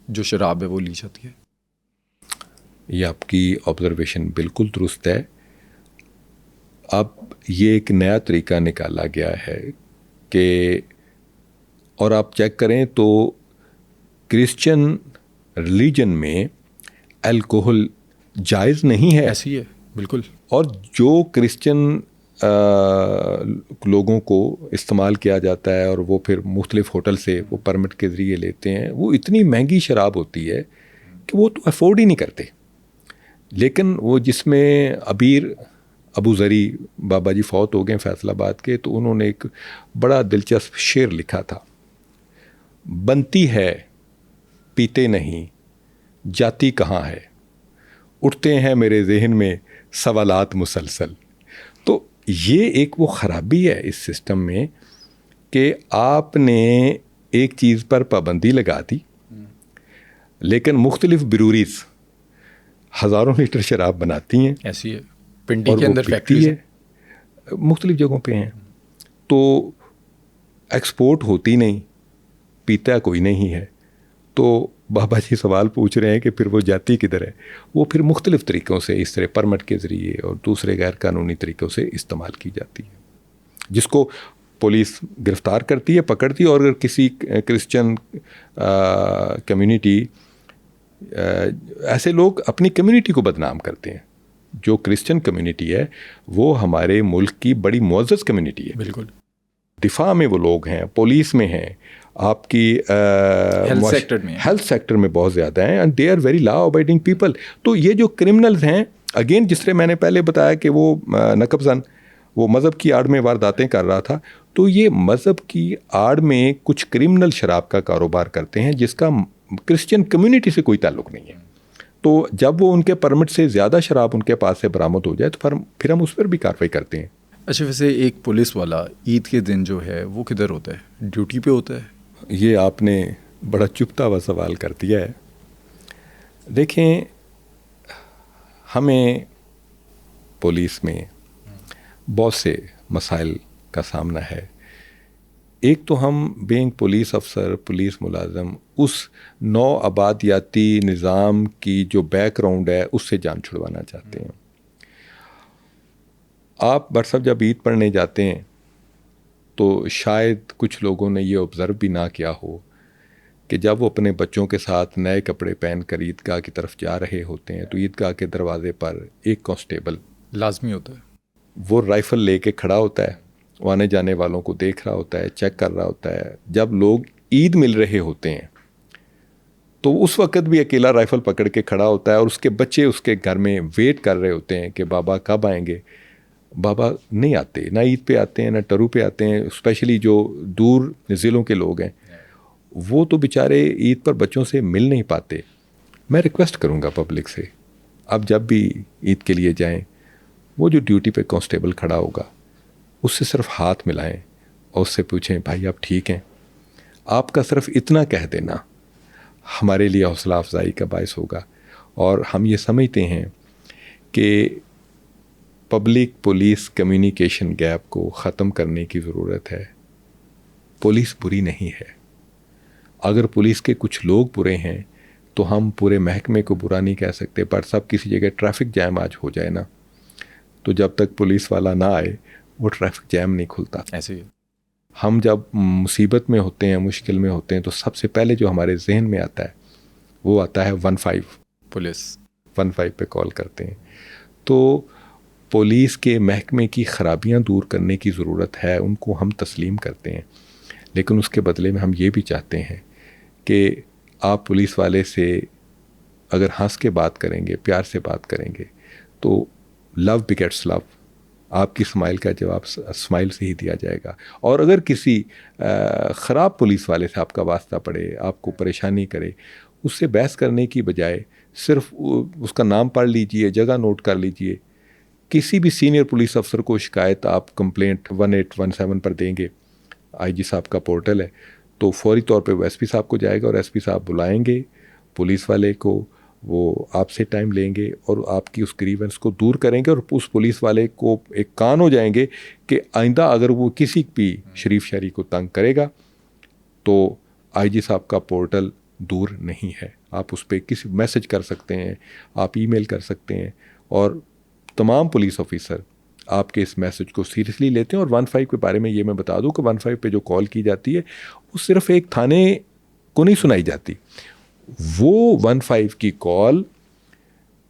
جو شراب ہے وہ لی جاتی ہے. یہ آپ کی آبزرویشن بالکل درست ہے. اب یہ ایک نیا طریقہ نکالا گیا ہے کہ, اور آپ چیک کریں تو کرسچن ریلیجن میں الکوہل جائز نہیں ہے. ایسی ہے بالکل. اور جو کرسچن لوگوں کو استعمال کیا جاتا ہے اور وہ پھر مختلف ہوٹل سے وہ پرمٹ کے ذریعے لیتے ہیں, وہ اتنی مہنگی شراب ہوتی ہے کہ وہ تو افورڈ ہی نہیں کرتے. لیکن وہ جس میں ابو ذری بابا جی فوت ہو گئے فیصل آباد کے, تو انہوں نے ایک بڑا دلچسپ شعر لکھا تھا, بنتی ہے پیتے نہیں جاتی کہاں ہے, اٹھتے ہیں میرے ذہن میں سوالات مسلسل. تو یہ ایک وہ خرابی ہے اس سسٹم میں کہ آپ نے ایک چیز پر پابندی لگا دی, لیکن مختلف بریوریز ہزاروں لیٹر شراب بناتی ہیں. ایسی ہے, پنڈی کے اندر فیکٹری ہے, مختلف جگہوں پہ ہیں, تو ایکسپورٹ ہوتی نہیں, پیتا کوئی نہیں ہے. تو بابا جی سوال پوچھ رہے ہیں کہ پھر وہ جاتی کدھر ہے. وہ پھر مختلف طریقوں سے اس طرح پرمٹ کے ذریعے اور دوسرے غیر قانونی طریقوں سے استعمال کی جاتی ہے, جس کو پولیس گرفتار کرتی ہے, پکڑتی ہے. اور اگر کسی کرسچن کمیونٹی, ایسے لوگ اپنی کمیونٹی کو بدنام کرتے ہیں. جو کرسچن کمیونٹی ہے وہ ہمارے ملک کی بڑی معزز کمیونٹی ہے. بالکل. دفاع میں وہ لوگ ہیں, پولیس میں ہیں, آپ کی ہیلتھ سیکٹر میں بہت زیادہ ہیں, and they are very law abiding people. تو یہ جو کرمنلز ہیں, اگین جس طرح میں نے پہلے بتایا کہ وہ نقب زن وہ مذہب کی آڑ میں وارداتیں کر رہا تھا, تو یہ مذہب کی آڑ میں کچھ کرمنل شراب کا کاروبار کرتے ہیں جس کا کرسچن کمیونٹی سے کوئی تعلق نہیں ہے. تو جب وہ ان کے پرمٹ سے زیادہ شراب ان کے پاس سے برآمد ہو جائے تو پھر ہم اس پر بھی کارروائی کرتے ہیں. اچھا, ویسے ایک پولیس والا عید کے دن جو ہے وہ کدھر ہوتا ہے, ڈیوٹی پہ ہوتا ہے؟ یہ آپ نے بڑا چپتا ہوا سوال کر دیا ہے. دیکھیں, ہمیں پولیس میں بہت سے مسائل کا سامنا ہے. ایک تو ہم بینگ پولیس افسر, پولیس ملازم, اس نو آبادیاتی نظام کی جو بیک گراؤنڈ ہے اس سے جان چھڑوانا چاہتے ہیں. آپ برسب جب عید پڑھنے جاتے ہیں تو شاید کچھ لوگوں نے یہ آبزرو بھی نہ کیا ہو کہ جب وہ اپنے بچوں کے ساتھ نئے کپڑے پہن کر عیدگاہ کی طرف جا رہے ہوتے ہیں تو عیدگاہ کے دروازے پر ایک کانسٹیبل لازمی ہوتا ہے, وہ رائفل لے کے کھڑا ہوتا ہے, وہ آنے جانے والوں کو دیکھ رہا ہوتا ہے, چیک کر رہا ہوتا ہے. جب لوگ عید مل رہے ہوتے ہیں تو اس وقت بھی اکیلا رائفل پکڑ کے کھڑا ہوتا ہے, اور اس کے بچے اس کے گھر میں ویٹ کر رہے ہوتے ہیں کہ بابا کب آئیں گے. بابا نہیں آتے, نہ عید پہ آتے ہیں نہ ٹرو پہ آتے ہیں. اسپیشلی جو دور ضلعوں کے لوگ ہیں وہ تو بیچارے عید پر بچوں سے مل نہیں پاتے. میں ریکویسٹ کروں گا پبلک سے, اب جب بھی عید کے لیے جائیں, وہ جو ڈیوٹی پہ کانسٹیبل کھڑا ہوگا اس سے صرف ہاتھ ملائیں اور اس سے پوچھیں بھائی آپ ٹھیک ہیں. آپ کا صرف اتنا کہہ دینا ہمارے لیے حوصلہ افزائی کا باعث ہوگا. اور ہم یہ سمجھتے ہیں کہ پبلک پولیس کمیونیکیشن گیپ کو ختم کرنے کی ضرورت ہے. پولیس بری نہیں ہے. اگر پولیس کے کچھ لوگ برے ہیں تو ہم پورے محکمے کو برا نہیں کہہ سکتے. پر سب کسی جگہ ٹریفک جیم آج ہو جائے نا, تو جب تک پولیس والا نہ آئے وہ ٹریفک جیم نہیں کھلتا. ایسے ہی ہم جب مصیبت میں ہوتے ہیں, مشکل میں ہوتے ہیں, تو سب سے پہلے جو ہمارے ذہن میں آتا ہے وہ آتا ہے 15. پولیس 15 پہ کال کرتے ہیں. تو پولیس کے محکمے کی خرابیاں دور کرنے کی ضرورت ہے, ان کو ہم تسلیم کرتے ہیں, لیکن اس کے بدلے میں ہم یہ بھی چاہتے ہیں کہ آپ پولیس والے سے اگر ہنس کے بات کریں گے, پیار سے بات کریں گے, تو لو بگیٹس لو. آپ کی اسمائل کا جواب اسمائل سے ہی دیا جائے گا. اور اگر کسی خراب پولیس والے سے آپ کا واسطہ پڑے, آپ کو پریشانی کرے, اس سے بحث کرنے کی بجائے صرف اس کا نام پڑھ لیجئے, جگہ نوٹ کر لیجئے. کسی بھی سینئر پولیس افسر کو شکایت آپ کمپلینٹ 1817 پر دیں گے, آئی جی صاحب کا پورٹل ہے, تو فوری طور پہ وہ ایس پی صاحب کو جائے گا, اور ایس پی صاحب بلائیں گے پولیس والے کو, وہ آپ سے ٹائم لیں گے اور آپ کی اس گریونس کو دور کریں گے, اور اس پولیس والے کو ایک کان ہو جائیں گے کہ آئندہ اگر وہ کسی بھی شریف شہری کو تنگ کرے گا تو آئی جی صاحب کا پورٹل دور نہیں ہے. آپ اس پہ کسی میسج کر سکتے ہیں, آپ ای میل کر سکتے ہیں, اور تمام پولیس آفیسر آپ کے اس میسج کو سیریسلی لیتے ہیں. اور 15 کے بارے میں یہ میں بتا دوں کہ 15 پہ جو کال کی جاتی ہے وہ صرف ایک تھانے کو نہیں سنائی جاتی, وہ 15 کی کال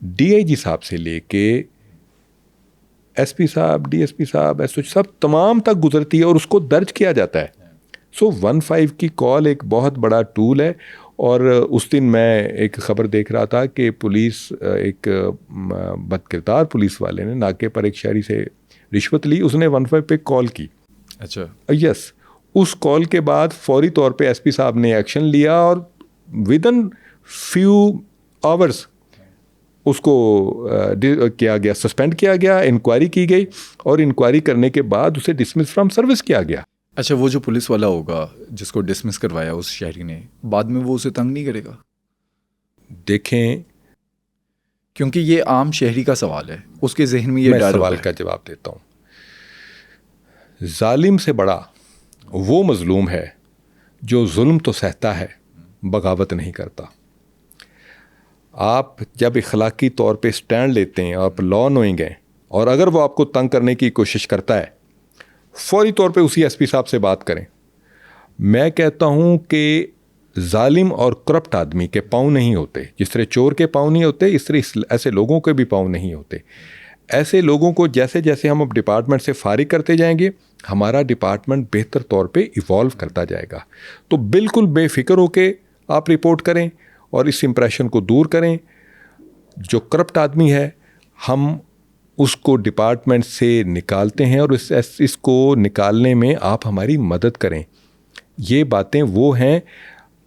ڈی آئی جی صاحب سے لے کے ایس پی صاحب, ڈی ایس پی صاحب, ایس ایچ صاحب تمام تک گزرتی ہے اور اس کو درج کیا جاتا ہے. سو 15 کی کال ایک بہت بڑا ٹول ہے. اور اس دن میں ایک خبر دیکھ رہا تھا کہ پولیس, ایک بد کردار پولیس والے نے ناکے پر ایک شہری سے رشوت لی, اس نے 15 پہ کال کی. اچھا یس, اس کال کے بعد فوری طور پہ ایس پی صاحب نے ایکشن لیا, اور ودن فیو آورس اس کو کیا گیا, سسپینڈ کیا گیا, انکوائری کی گئی, اور انکوائری کرنے کے بعد اسے ڈسمس فرام سروس کیا گیا. اچھا, وہ جو پولیس والا ہوگا جس کو ڈسمس کروایا اس شہری نے, بعد میں وہ اسے تنگ نہیں کرے گا؟ دیکھیں, کیونکہ یہ عام شہری کا سوال ہے, اس کے ذہن میں یہ میں ڈر سوال ہوتا کا ہے. جواب دیتا ہوں. ظالم سے بڑا وہ مظلوم ہے جو ظلم تو سہتا ہے, بغاوت نہیں کرتا. آپ جب اخلاقی طور پہ سٹینڈ لیتے ہیں, آپ لا نوئنگ ہیں, اور اگر وہ آپ کو تنگ کرنے کی کوشش کرتا ہے, فوری طور پہ اسی ایس پی صاحب سے بات کریں. میں کہتا ہوں کہ ظالم اور کرپٹ آدمی کے پاؤں نہیں ہوتے, جس طرح چور کے پاؤں نہیں ہوتے, اس طرح ایسے لوگوں کے بھی پاؤں نہیں ہوتے. ایسے لوگوں کو جیسے جیسے ہم اب ڈپارٹمنٹ سے فارغ کرتے جائیں گے, ہمارا ڈپارٹمنٹ بہتر طور پہ ایوالو کرتا جائے گا. تو بالکل بے فکر ہو کے آپ رپورٹ کریں اور اس امپریشن کو دور کریں. جو کرپٹ آدمی ہے ہم اس کو ڈپارٹمنٹ سے نکالتے ہیں, اور اس کو نکالنے میں آپ ہماری مدد کریں. یہ باتیں وہ ہیں.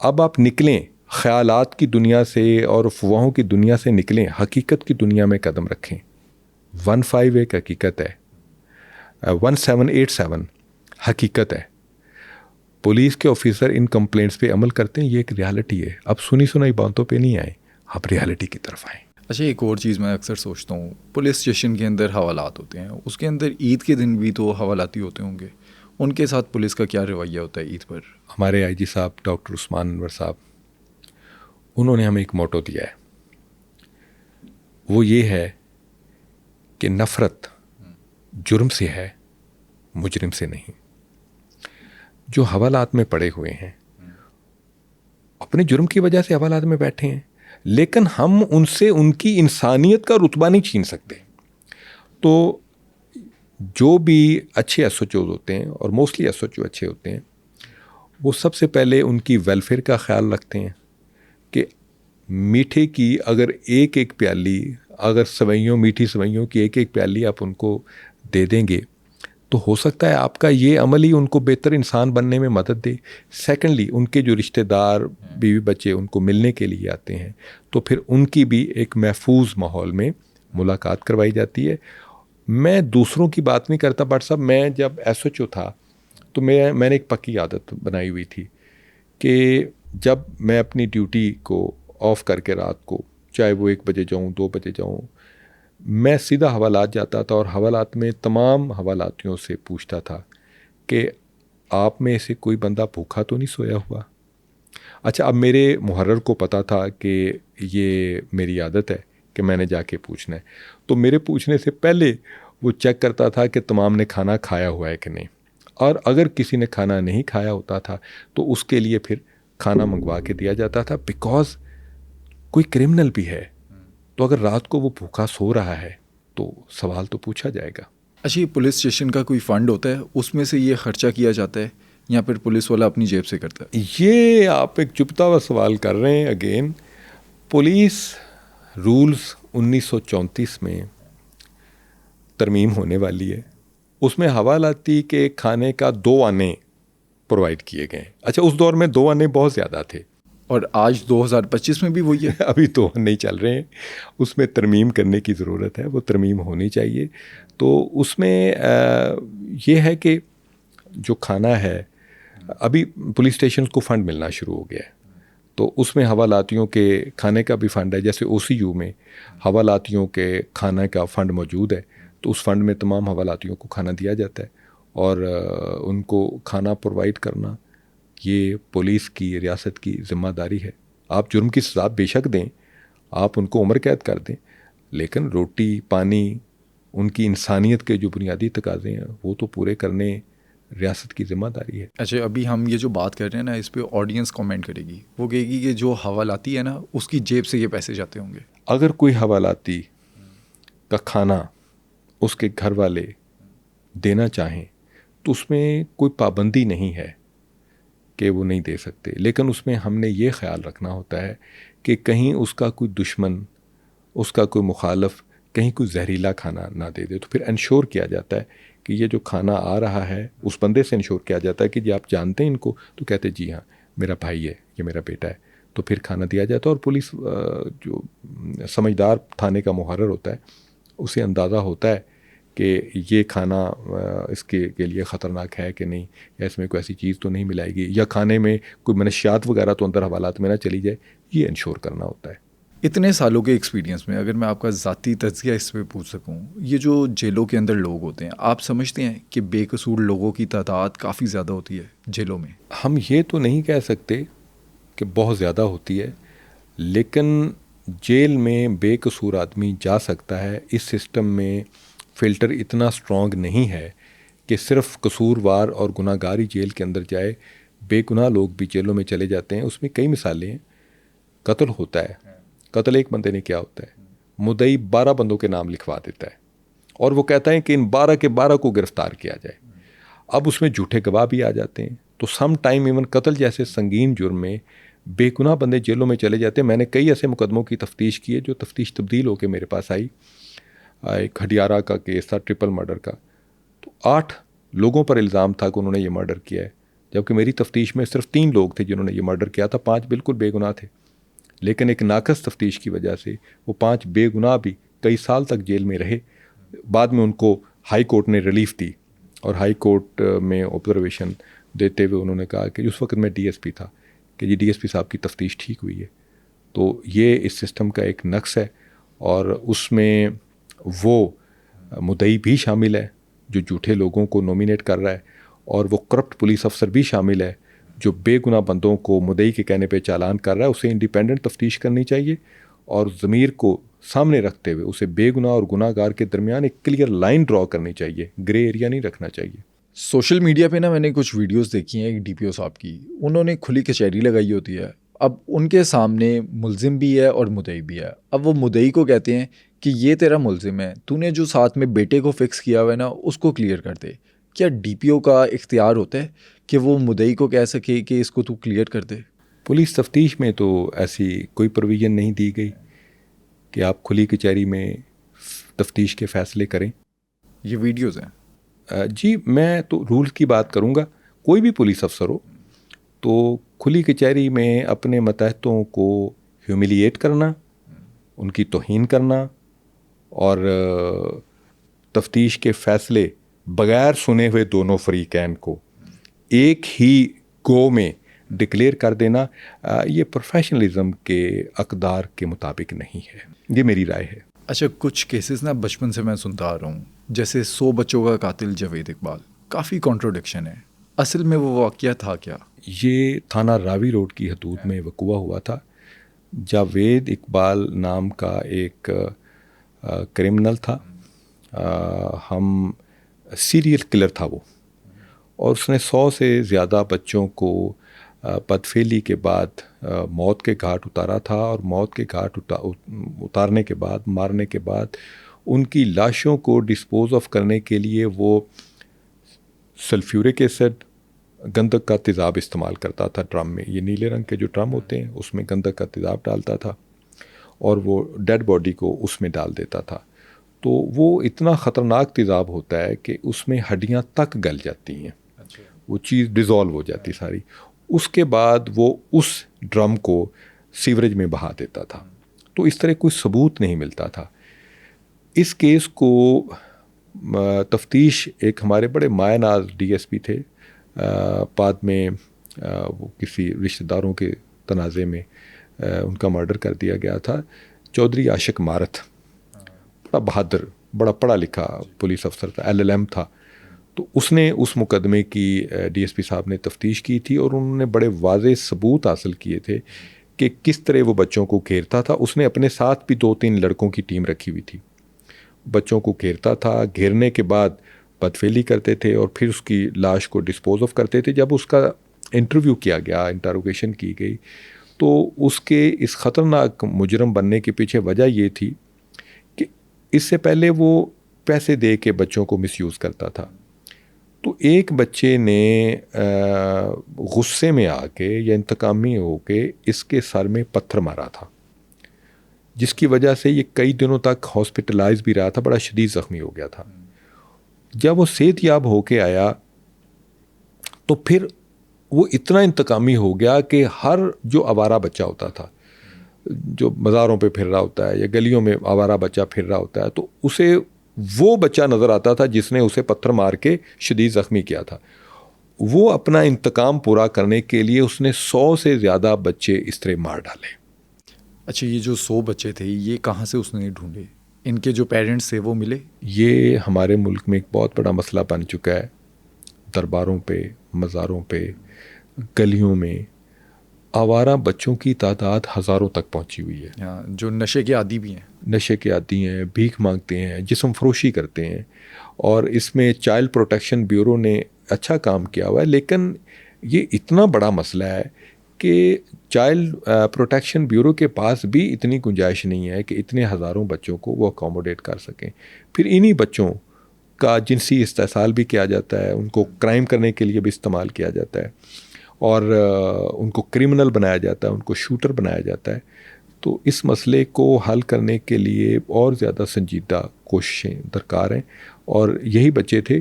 اب آپ نکلیں خیالات کی دنیا سے اور افواہوں کی دنیا سے, نکلیں, حقیقت کی دنیا میں قدم رکھیں. 15 ایک حقیقت ہے, 1787 حقیقت ہے. پولیس کے آفیسر ان کمپلینٹس پہ عمل کرتے ہیں, یہ ایک ریالٹی ہے. اب سنی سنائی باتوں پہ نہیں آئیں, آپ ریالٹی کی طرف آئیں. اچھا, ایک اور چیز میں اکثر سوچتا ہوں, پولیس اسٹیشن کے اندر حوالات ہوتے ہیں, اس کے اندر عید کے دن بھی تو حوالاتی ہوتے ہوں گے, ان کے ساتھ پولیس کا کیا رویہ ہوتا ہے عید پر؟ ہمارے آئی جی صاحب ڈاکٹر عثمان انور صاحب, انہوں نے ہمیں ایک موٹو دیا ہے, وہ یہ ہے کہ نفرت جرم سے ہے, مجرم سے نہیں. جو حوالات میں پڑے ہوئے ہیں اپنے جرم کی وجہ سے حوالات میں بیٹھے ہیں, لیکن ہم ان سے ان کی انسانیت کا رتبہ نہیں چھین سکتے. تو جو بھی اچھے ایس ایچ اوز ہوتے ہیں, اور موسٹلی ایس ایچ او اچھے ہوتے ہیں, وہ سب سے پہلے ان کی ویلفیئر کا خیال رکھتے ہیں کہ میٹھے کی اگر ایک پیالی, اگر سوئیوں, میٹھی سوئیوں کی ایک پیالی آپ ان کو دے دیں گے تو ہو سکتا ہے آپ کا یہ عمل ہی ان کو بہتر انسان بننے میں مدد دے. سیکنڈلی, ان کے جو رشتہ دار, بیوی بچے ان کو ملنے کے لیے آتے ہیں, تو پھر ان کی بھی ایک محفوظ ماحول میں ملاقات کروائی جاتی ہے. میں دوسروں کی بات نہیں کرتا, بٹ صاحب میں جب ایس ایچ او تھا تو میں نے ایک پکی عادت بنائی ہوئی تھی کہ جب میں اپنی ڈیوٹی کو آف کر کے رات کو, چاہے وہ 1 بجے جاؤں, 2 بجے جاؤں, میں سیدھا حوالات جاتا تھا اور حوالات میں تمام حوالاتیوں سے پوچھتا تھا کہ آپ میں سے کوئی بندہ بھوکا تو نہیں سویا ہوا. اچھا اب میرے محرر کو پتہ تھا کہ یہ میری عادت ہے کہ میں نے جا کے پوچھنا ہے, تو میرے پوچھنے سے پہلے وہ چیک کرتا تھا کہ تمام نے کھانا کھایا ہوا ہے کہ نہیں, اور اگر کسی نے کھانا نہیں کھایا ہوتا تھا تو اس کے لیے پھر کھانا منگوا کے دیا جاتا تھا, بیکاز کوئی کرمنل بھی ہے تو اگر رات کو وہ بھوکا سو رہا ہے تو سوال تو پوچھا جائے گا. اچھا, یہ پولیس اسٹیشن کا کوئی فنڈ ہوتا ہے, اس میں سے یہ خرچہ کیا جاتا ہے یا پھر پولیس والا اپنی جیب سے کرتا ہے؟ یہ آپ ایک چپتا ہوا سوال کر رہے ہیں. اگین پولیس رولز 1934 میں ترمیم ہونے والی ہے, اس میں حوالاتی کے کھانے کا 2 آنے پرووائڈ کیے گئے ہیں. اچھا اس دور میں 2 آنے بہت زیادہ تھے, اور آج 2025 میں بھی وہی ہے. ابھی 2 نہیں چل رہے ہیں, اس میں ترمیم کرنے کی ضرورت ہے, وہ ترمیم ہونی چاہیے. تو اس میں یہ ہے کہ جو کھانا ہے, ابھی پولیس اسٹیشن کو فنڈ ملنا شروع ہو گیا ہے, تو اس میں حوالاتیوں کے کھانے کا بھی فنڈ ہے. جیسے OCU میں حوالاتیوں کے کھانے کا فنڈ موجود ہے, تو اس فنڈ میں تمام حوالاتیوں کو کھانا دیا جاتا ہے, اور ان کو کھانا پرووائڈ کرنا یہ پولیس کی, ریاست کی ذمہ داری ہے. آپ جرم کی سزا بے شک دیں, آپ ان کو عمر قید کر دیں, لیکن روٹی پانی, ان کی انسانیت کے جو بنیادی تقاضے ہیں وہ تو پورے کرنے ریاست کی ذمہ داری ہے. اچھا, ابھی ہم یہ جو بات کر رہے ہیں نا, اس پہ آڈینس کامنٹ کرے گی, وہ کہے گی کہ جو حوالاتی ہے نا اس کی جیب سے یہ پیسے جاتے ہوں گے. اگر کوئی حوالاتی کا کھانا اس کے گھر والے دینا چاہیں تو اس میں کوئی پابندی نہیں ہے کہ وہ نہیں دے سکتے, لیکن اس میں ہم نے یہ خیال رکھنا ہوتا ہے کہ کہیں اس کا کوئی دشمن, اس کا کوئی مخالف کہیں کوئی زہریلا کھانا نہ دے دے. تو پھر انشور کیا جاتا ہے کہ یہ جو کھانا آ رہا ہے, اس بندے سے انشور کیا جاتا ہے کہ جی آپ جانتے ہیں ان کو, تو کہتے جی ہاں میرا بھائی ہے, یہ میرا بیٹا ہے, تو پھر کھانا دیا جاتا ہے. اور پولیس جو سمجھدار تھانے کا محرر ہوتا ہے اسے اندازہ ہوتا ہے کہ یہ کھانا اس کے لیے خطرناک ہے کہ نہیں, یا اس میں کوئی ایسی چیز تو نہیں ملائے گی, یا کھانے میں کوئی منشیات وغیرہ تو اندر حوالات میں نہ چلی جائے, یہ انشور کرنا ہوتا ہے. اتنے سالوں کے ایکسپیرینس میں اگر میں آپ کا ذاتی تجزیہ اس پہ پوچھ سکوں, یہ جو جیلوں کے اندر لوگ ہوتے ہیں, آپ سمجھتے ہیں کہ بے قصور لوگوں کی تعداد کافی زیادہ ہوتی ہے جیلوں میں؟ ہم یہ تو نہیں کہہ سکتے کہ بہت زیادہ ہوتی ہے, لیکن جیل میں بے قصور آدمی جا سکتا ہے. اس سسٹم میں فلٹر اتنا اسٹرانگ نہیں ہے کہ صرف قصوروار اور گناہ گار ہی جیل کے اندر جائے, بے گناہ لوگ بھی جیلوں میں چلے جاتے ہیں. اس میں کئی مثالیں ہیں. قتل ہوتا ہے, قتل ایک بندے نے کیا ہوتا ہے, مدعی 12 بندوں کے نام لکھوا دیتا ہے اور وہ کہتا ہے کہ ان 12 کے 12 کو گرفتار کیا جائے. اب اس میں جھوٹے گواہ بھی آ جاتے ہیں, تو سم ٹائم ایون قتل جیسے سنگین جرم میں بے گناہ بندے جیلوں میں چلے جاتے ہیں. میں نے کئی ایسے مقدموں کی تفتیش کی ہے جو تفتیش تبدیل ہو کے میرے پاس آئی. ایک ہڈیارہ کا کیس تھا, ٹرپل مرڈر کا, تو 8 لوگوں پر الزام تھا کہ انہوں نے یہ مرڈر کیا ہے, جبکہ میری تفتیش میں صرف 3 لوگ تھے جنہوں نے یہ مرڈر کیا تھا, 5 بالکل بے گناہ تھے. لیکن ایک ناقص تفتیش کی وجہ سے وہ 5 بے گناہ بھی کئی سال تک جیل میں رہے. بعد میں ان کو ہائی کورٹ نے ریلیف دی, اور ہائی کورٹ میں آبزرویشن دیتے ہوئے انہوں نے کہا کہ اس وقت میں DSP تھا کہ جی DSP صاحب کی تفتیش ٹھیک ہوئی ہے. تو یہ اس سسٹم کا ایک نقص ہے, اور اس میں وہ مدعی بھی شامل ہے جو جھوٹے لوگوں کو نومینیٹ کر رہا ہے, اور وہ کرپٹ پولیس افسر بھی شامل ہے جو بے گناہ بندوں کو مدعی کے کہنے پہ چالان کر رہا ہے. اسے انڈیپینڈنٹ تفتیش کرنی چاہیے, اور ضمیر کو سامنے رکھتے ہوئے اسے بے گناہ اور گناہ گار کے درمیان ایک کلیئر لائن ڈرا کرنی چاہیے, گرے ایریا نہیں رکھنا چاہیے. سوشل میڈیا پہ نا میں نے کچھ ویڈیوز دیکھی ہیں ایک DPO صاحب کی, انہوں نے کھلی کچہری لگائی ہوتی ہے. اب ان کے سامنے ملزم بھی ہے اور مدعی بھی ہے. اب وہ مدعی کو کہتے ہیں کہ یہ تیرا ملزم ہے, تو نے جو ساتھ میں بیٹے کو فکس کیا ہوا ہے نا اس کو کلیئر کر دے. کیا DPO کا اختیار ہوتا ہے کہ وہ مدعی کو کہہ سکے کہ اس کو تو کلیئر کر دے؟ پولیس تفتیش میں تو ایسی کوئی پروویژن نہیں دی گئی کہ آپ کھلی کچہری میں تفتیش کے فیصلے کریں. یہ ویڈیوز ہیں. جی میں تو رولز کی بات کروں گا. کوئی بھی پولیس افسر ہو تو کھلی کچہری میں اپنے ماتحتوں کو ہیوملیٹ کرنا, ان کی توہین کرنا, اور تفتیش کے فیصلے بغیر سنے ہوئے دونوں فریقین کو ایک ہی گو میں ڈکلیئر کر دینا, یہ پروفیشنلزم کے اقدار کے مطابق نہیں ہے. یہ میری رائے ہے. اچھا، کچھ کیسز نا بچپن سے میں سنتا آ رہا ہوں، جیسے 100 بچوں کا قاتل جاوید اقبال، کافی کانٹروڈکشن ہے. اصل میں وہ واقعہ تھا کیا؟ یہ تھانہ راوی روڈ کی حدود میں وقوع ہوا تھا. جاوید اقبال نام کا ایک کرمنل تھا، ہم سیریل کلر تھا وہ، اور اس نے 100 سے زیادہ بچوں کو بدفعلی کے بعد موت کے گھاٹ اتارا تھا، اور موت کے گھاٹ اتارنے کے بعد، مارنے کے بعد ان کی لاشوں کو ڈسپوز آف کرنے کے لیے وہ سلفیورک ایسڈ، گندک کا تیزاب استعمال کرتا تھا. ڈرم میں، یہ نیلے رنگ کے جو ڈرم ہوتے ہیں اس میں گندک کا تیزاب ڈالتا تھا اور وہ ڈیڈ باڈی کو اس میں ڈال دیتا تھا. تو وہ اتنا خطرناک تیزاب ہوتا ہے کہ اس میں ہڈیاں تک گل جاتی ہیں، وہ چیز ڈیزالو ہو جاتی ساری. اس کے بعد وہ اس ڈرم کو سیوریج میں بہا دیتا تھا. تو اس طرح کوئی ثبوت نہیں ملتا تھا. اس کیس کو تفتیش ایک ہمارے بڑے مایہ ناز ڈی ایس پی تھے، بعد میں وہ کسی رشتہ داروں کے تنازع میں ان کا مرڈر کر دیا گیا تھا. چودھری عاشق مارتھ، بڑا بہادر، بڑا پڑھا لکھا پولیس افسر تھا، LLM تھا. تو اس نے اس مقدمے کی ڈی ایس پی صاحب نے تفتیش کی تھی، اور انہوں نے بڑے واضح ثبوت حاصل کیے تھے کہ کس طرح وہ بچوں کو گھیرتا تھا. اس نے اپنے ساتھ بھی 2-3 لڑکوں کی ٹیم رکھی ہوئی تھی. بچوں کو گھیرتا تھا، گھیرنے کے بعد بدفعلی کرتے تھے اور پھر اس کی لاش کو ڈسپوز آف کرتے تھے. جب اس کا انٹرویو کیا گیا، انٹروگیشن کی گئی، تو اس کے اس خطرناک مجرم بننے کے پیچھے وجہ یہ تھی کہ اس سے پہلے وہ پیسے دے کے بچوں کو مس یوز کرتا تھا. تو ایک بچے نے غصے میں آ کے یا انتقامی ہو کے اس کے سر میں پتھر مارا تھا، جس کی وجہ سے یہ کئی دنوں تک ہاسپٹلائز بھی رہا تھا، بڑا شدید زخمی ہو گیا تھا. جب وہ صحت یاب ہو کے آیا تو پھر وہ اتنا انتقامی ہو گیا کہ ہر جو آوارہ بچہ ہوتا تھا، جو مزاروں پہ پھر رہا ہوتا ہے یا گلیوں میں آوارہ بچہ پھر رہا ہوتا ہے، تو اسے وہ بچہ نظر آتا تھا جس نے اسے پتھر مار کے شدید زخمی کیا تھا. وہ اپنا انتقام پورا کرنے کے لیے اس نے 100 سے زیادہ بچے اس طرح مار ڈالے. اچھا، یہ جو 100 بچے تھے یہ کہاں سے اس نے ڈھونڈے؟ ان کے جو پیرنٹس تھے وہ ملے؟ یہ ہمارے ملک میں ایک بہت بڑا مسئلہ بن چکا ہے. درباروں پہ، مزاروں پہ، گلیوں میں آوارہ بچوں کی تعداد ہزاروں تک پہنچی ہوئی ہے. جو نشے کے عادی بھی ہیں، نشے کے عادی ہیں، بھیک مانگتے ہیں، جسم فروشی کرتے ہیں. اور اس میں چائلڈ پروٹیکشن بیورو نے اچھا کام کیا ہوا ہے، لیکن یہ اتنا بڑا مسئلہ ہے کہ چائلڈ پروٹیکشن بیورو کے پاس بھی اتنی گنجائش نہیں ہے کہ اتنے ہزاروں بچوں کو وہ اکوموڈیٹ کر سکیں. پھر انہی بچوں کا جنسی استحصال بھی کیا جاتا ہے، ان کو کرائم کرنے کے لیے بھی استعمال کیا جاتا ہے، اور ان کو کرمنل بنایا جاتا ہے، ان کو شوٹر بنایا جاتا ہے. تو اس مسئلے کو حل کرنے کے لیے اور زیادہ سنجیدہ کوششیں درکار ہیں. اور یہی بچے تھے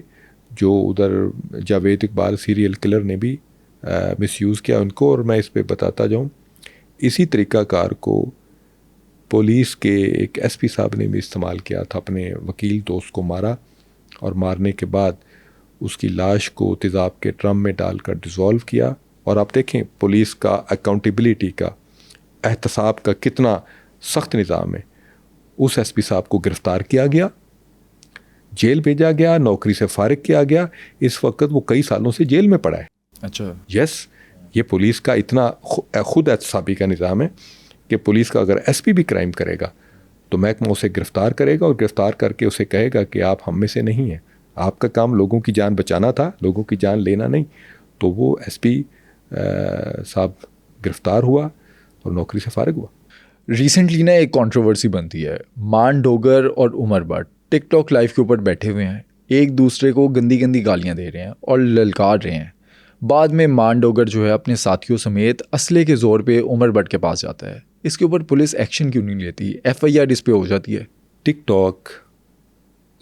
جو ادھر جاوید اقبال سیریل کلر نے بھی مس یوز کیا ان کو. اور میں اس پہ بتاتا جاؤں، اسی طریقہ کار کو پولیس کے ایک SP صاحب نے بھی استعمال کیا تھا. اپنے وکیل دوست کو مارا، اور مارنے کے بعد اس کی لاش کو تیزاب کے ڈرم میں ڈال کر ڈیزالو کیا. اور آپ دیکھیں پولیس کا اکاؤنٹیبلٹی کا، احتساب کا کتنا سخت نظام ہے. اس SP صاحب کو گرفتار کیا گیا، جیل بھیجا گیا، نوکری سے فارغ کیا گیا. اس وقت وہ کئی سالوں سے جیل میں پڑا ہے. اچھا، یس، یہ پولیس کا اتنا خود احتسابی کا نظام ہے کہ پولیس کا اگر SP بھی کرائم کرے گا تو محکمہ اسے گرفتار کرے گا، اور گرفتار کر کے اسے کہے گا کہ آپ ہم میں سے نہیں ہیں، آپ کا کام لوگوں کی جان بچانا تھا، لوگوں کی جان لینا نہیں. تو وہ SP صاحب گرفتار ہوا اور نوکری سے فارغ ہوا. ریسنٹلی نا ایک کنٹروورسی بنتی ہے، مان ڈوگر اور عمر بٹ ٹک ٹاک لائیو کے اوپر بیٹھے ہوئے ہیں، ایک دوسرے کو گندی گندی گالیاں دے رہے ہیں اور للکار رہے ہیں. بعد میں مان ڈوگر جو ہے اپنے ساتھیوں سمیت اسلحے کے زور پہ عمر بٹ کے پاس جاتا ہے. اس کے اوپر پولیس ایکشن کیوں نہیں لیتی؟ FIR اس پہ ہو جاتی ہے. ٹک ٹاک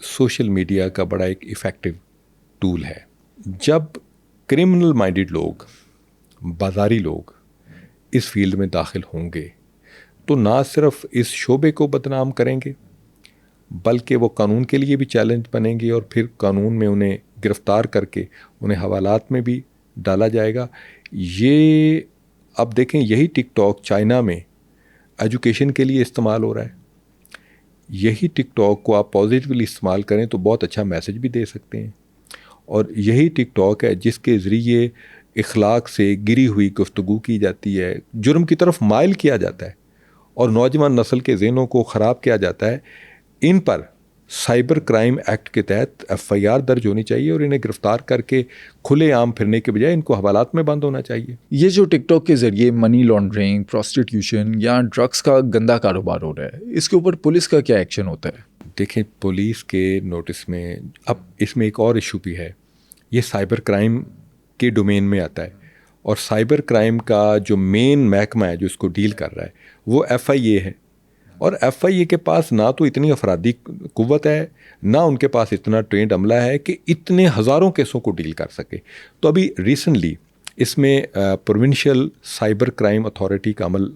سوشل میڈیا کا بڑا ایک ایفیکٹو ٹول ہے. جب کرمنل مائنڈڈ لوگ، بازاری لوگ اس فیلڈ میں داخل ہوں گے تو نہ صرف اس شعبے کو بدنام کریں گے بلکہ وہ قانون کے لیے بھی چیلنج بنیں گے، اور پھر قانون میں انہیں گرفتار کر کے انہیں حوالات میں بھی ڈالا جائے گا. یہ اب دیکھیں، یہی ٹک ٹاک چائنا میں ایجوکیشن کے لیے استعمال ہو رہا ہے. یہی ٹک ٹاک کو آپ پازیٹیولی استعمال کریں تو بہت اچھا میسج بھی دے سکتے ہیں. اور یہی ٹک ٹاک ہے جس کے ذریعے اخلاق سے گری ہوئی گفتگو کی جاتی ہے, جرم کی طرف مائل کیا جاتا ہے اور نوجوان نسل کے ذہنوں کو خراب کیا جاتا ہے. ان پر سائبر کرائم ایکٹ کے تحت FIR درج ہونی چاہیے اور انہیں گرفتار کر کے کھلے عام پھرنے کے بجائے ان کو حوالات میں بند ہونا چاہیے. یہ جو ٹک ٹاک کے ذریعے منی لانڈرنگ, پروسٹیٹیوشن یا ڈرگس کا گندا کاروبار ہو رہا ہے, اس کے اوپر پولیس کا کیا ایکشن ہوتا ہے؟ دیکھیں, پولیس کے نوٹس میں اب اس میں ایک اور ایشو بھی ہے. یہ سائبر کرائم کے ڈومین میں آتا ہے اور سائبر کرائم کا جو مین محکمہ ہے جو اس کو ڈیل کر رہا ہے وہ FIA ہے. اور FIA کے پاس نہ تو اتنی افرادی قوت ہے, نہ ان کے پاس اتنا ٹرینڈ عملہ ہے کہ اتنے ہزاروں کیسوں کو ڈیل کر سکے. تو ابھی ریسنٹلی اس میں پروونشل سائبر کرائم اتھارٹی کا عمل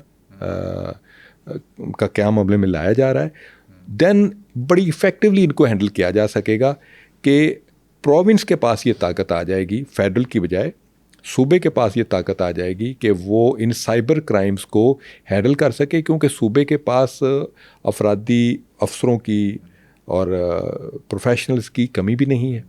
کا قیام عملے میں لایا جا رہا ہے. دین بڑی افیکٹولی ان کو ہینڈل کیا جا سکے گا کہ پروونس کے پاس یہ طاقت آ جائے گی, فیڈرل کی بجائے صوبے کے پاس یہ طاقت آ جائے گی کہ وہ ان سائبر کرائمز کو ہینڈل کر سکے, کیونکہ صوبے کے پاس افرادی افسروں کی اور پروفیشنلز کی کمی بھی نہیں ہے,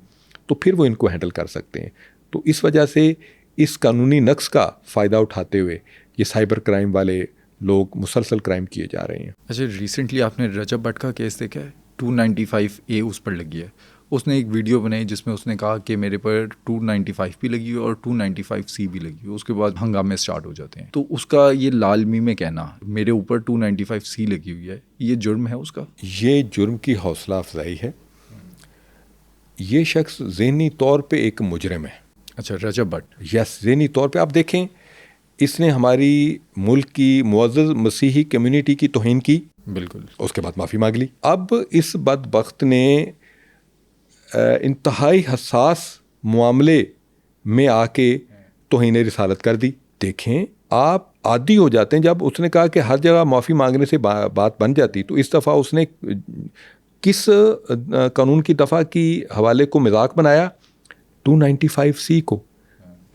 تو پھر وہ ان کو ہینڈل کر سکتے ہیں. تو اس وجہ سے اس قانونی نقص کا فائدہ اٹھاتے ہوئے یہ سائبر کرائم والے لوگ مسلسل کرائم کیے جا رہے ہیں. اچھا, ریسنٹلی آپ نے رجب بٹ کا کیس دیکھا ہے؟ 295A اس پر لگی ہے. اس نے ایک ویڈیو بنائی جس میں اس نے کہا کہ میرے پر 295 بھی لگی ہوئی اور 295C بھی لگی ہوئی. اس کے بعد ہنگامے اسٹارٹ ہو جاتے ہیں. تو اس کا یہ لال می میں کہنا میرے اوپر 295C لگی ہوئی ہے, یہ جرم ہے اس کا؟ یہ جرم کی حوصلہ افزائی ہے. یہ شخص ذہنی طور پہ ایک مجرم ہے. اچھا, رجب بٹ. یس, ذہنی طور پہ. آپ دیکھیں, اس نے ہماری ملک کی معزز مسیحی کمیونٹی کی توہین کی, بالکل, اس کے بعد معافی مانگ لی. اب اس بدبخت نے انتہائی حساس معاملے میں آ کے توہین رسالت کر دی. دیکھیں, آپ عادی ہو جاتے ہیں جب اس نے کہا کہ ہر جگہ معافی مانگنے سے بات بن جاتی, تو اس دفعہ اس نے کس قانون کی دفعہ کی حوالے کو مذاق بنایا؟ 295C کو.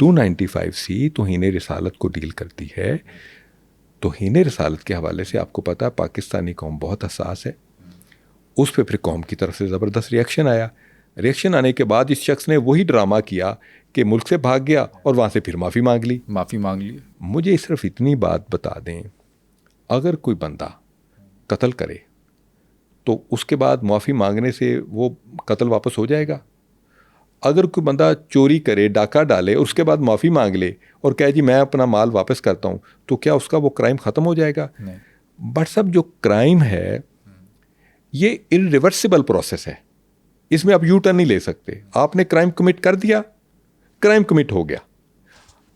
295C توہین رسالت کو ڈیل کرتی ہے. توہین رسالت کے حوالے سے آپ کو پتہ ہے پاکستانی قوم بہت حساس ہے. اس پہ پھر قوم کی طرف سے زبردست ریئیکشن آیا. ریئیکشن آنے کے بعد اس شخص نے وہی ڈرامہ کیا کہ ملک سے بھاگ گیا اور وہاں سے پھر معافی مانگ لی. مجھے صرف اتنی بات بتا دیں, اگر کوئی بندہ قتل کرے تو اس کے بعد معافی مانگنے سے وہ قتل واپس ہو جائے گا؟ اگر کوئی بندہ چوری کرے, ڈاکہ ڈالے, اس کے بعد معافی مانگ لے اور کہے جی میں اپنا مال واپس کرتا ہوں, تو کیا اس کا وہ کرائم ختم ہو جائے گا؟ بٹ صاحب, جو کرائم ہے یہ irreversible پروسیس ہے. اس میں آپ یو ٹرن نہیں لے سکتے. آپ نے کرائم کمٹ کر دیا, کرائم کمٹ ہو گیا.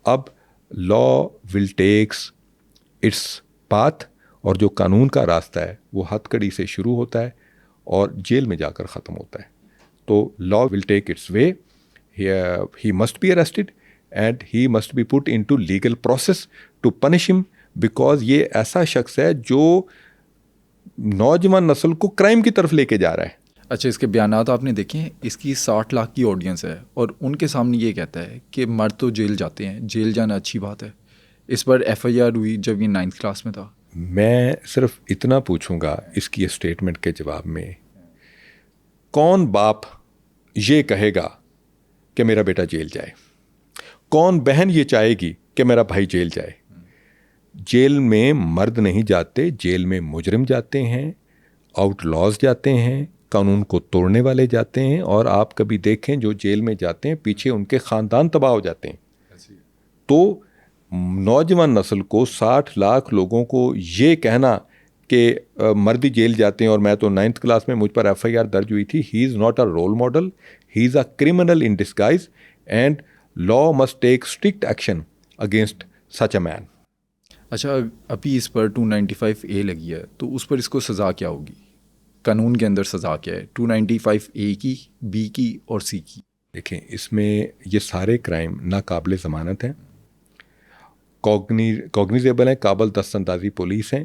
اب لا ول ٹیکس اٹس پاتھ, اور جو قانون کا راستہ ہے وہ ہتھ کڑی سے شروع ہوتا ہے اور جیل میں جا کر ختم ہوتا ہے. تو law will take its way. He must be arrested and he must be put into legal process to punish him, because یہ ایسا شخص ہے جو نوجوان نسل کو کرائم کی طرف لے کے جا رہا ہے. اچھا, اس کے بیانات آپ نے دیکھے ہیں؟ اس کی 60 لاکھ کی آڈینس ہے اور ان کے سامنے یہ کہتا ہے کہ مرد تو جیل جاتے ہیں, جیل جانا اچھی بات ہے. اس پر FIR ہوئی جب یہ 9th کلاس میں تھا. میں صرف اتنا پوچھوں گا اس کی اسٹیٹمنٹ کے جواب میں, کون باپ یہ کہے گا کہ میرا بیٹا جیل جائے؟ کون بہن یہ چاہے گی کہ میرا بھائی جیل جائے؟ جیل میں مرد نہیں جاتے, جیل میں مجرم جاتے ہیں, آؤٹ لاز جاتے ہیں, قانون کو توڑنے والے جاتے ہیں. اور آپ کبھی دیکھیں جو جیل میں جاتے ہیں پیچھے ان کے خاندان تباہ ہو جاتے ہیں. تو نوجوان نسل کو 60 لاکھ لوگوں کو یہ کہنا کہ مردی جیل جاتے ہیں اور میں تو 9th کلاس میں مجھ پر FIR درج ہوئی تھی, he is not a role model, he is a criminal in disguise and law must take strict action against such a man. اچھا, ابھی اس پر 295A لگی ہے تو اس پر اس کو سزا کیا ہوگی؟ قانون کے اندر سزا کیا ہے 295A کی, B کی اور C کی؟ دیکھیں, اس میں یہ سارے کرائم ناقابل ضمانت ہیں, کوگنیزیبل ہیں, قابل دست اندازی پولیس ہیں.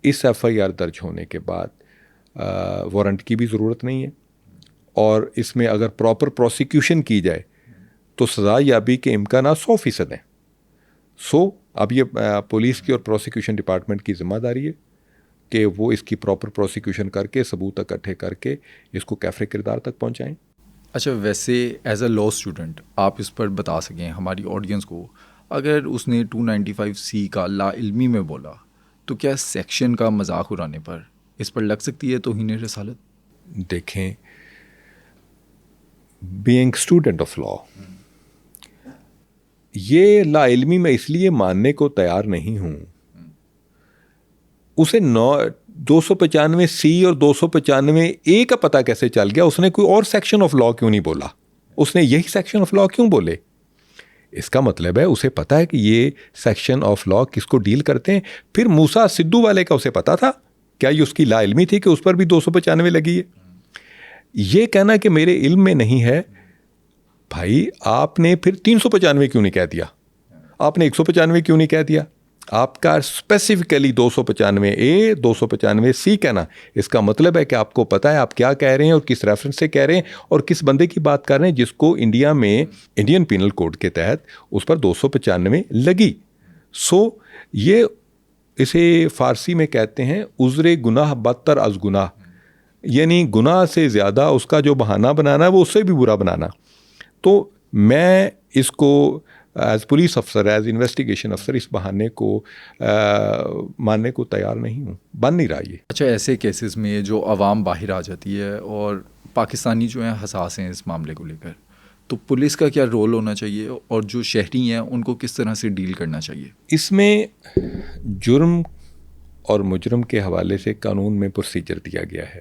اس FIR درج ہونے کے بعد وارنٹ کی بھی ضرورت نہیں ہے, اور اس میں اگر پراپر پروسیکیوشن کی جائے تو سزا یابی کے امکانات 100% ہیں. اب یہ پولیس کی اور پروسیکیوشن ڈپارٹمنٹ کی ذمہ داری ہے کہ وہ اس کی پراپر پروسیکیوشن کر کے ثبوت اکٹھے کر کے اس کو کیفر کردار تک پہنچائیں۔ اچھا، ویسے ایز اے لا اسٹوڈنٹ آپ اس پر بتا سکیں ہماری آڈینس کو، اگر اس نے 295C کا لا علمی میں بولا تو کیا سیکشن کا مذاق اڑانے پر اس پر لگ سکتی ہے توہین رسالت؟ دیکھیں، بینگ اسٹوڈنٹ آف لا، یہ لا علمی میں اس لیے ماننے کو تیار نہیں ہوں، اسے 295C اور 295A کا پتہ کیسے چل گیا؟ اس نے کوئی اور سیکشن آف لا کیوں نہیں بولا؟ اس نے یہی سیکشن آف لا کیوں بولے؟ اس کا مطلب ہے اسے پتہ ہے کہ یہ سیکشن آف لا کس کو ڈیل کرتے ہیں۔ پھر موسیٰ سدھو والے کا اسے پتہ تھا؟ کیا یہ اس کی لا علمی تھی کہ اس پر بھی 295 لگی ہے؟ یہ کہنا کہ میرے علم میں نہیں ہے، بھائی آپ نے پھر 395 کیوں نہیں کہہ دیا؟ آپ نے 195 کیوں نہیں کہہ دیا؟ آپ کا اسپیسیفکلی 295A 295C کہنا، اس کا مطلب ہے کہ آپ کو پتہ ہے آپ کیا کہہ رہے ہیں اور کس ریفرنس سے کہہ رہے ہیں اور کس بندے کی بات کر رہے ہیں جس کو انڈیا میں انڈین پینل کوڈ کے تحت اس پر 295 لگی۔ یہ اسے فارسی میں کہتے ہیں عذر گناہ بدتر از گناہ، یعنی گناہ سے زیادہ اس کا جو بہانہ بنانا ہے وہ اس سے بھی برا بنانا۔ تو میں اس کو ایز پولیس افسر، ایز انویسٹیگیشن افسر، اس بہانے کو ماننے کو تیار نہیں ہوں، بن نہیں رہا یہ۔ اچھا، ایسے کیسز میں جو عوام باہر آ جاتی ہے اور پاکستانی جو ہیں حساس ہیں اس معاملے کو لے کر، تو پولیس کا کیا رول ہونا چاہیے اور جو شہری ہیں ان کو کس طرح سے ڈیل کرنا چاہیے؟ اس میں جرم اور مجرم کے حوالے سے قانون میں پروسیجر دیا گیا ہے۔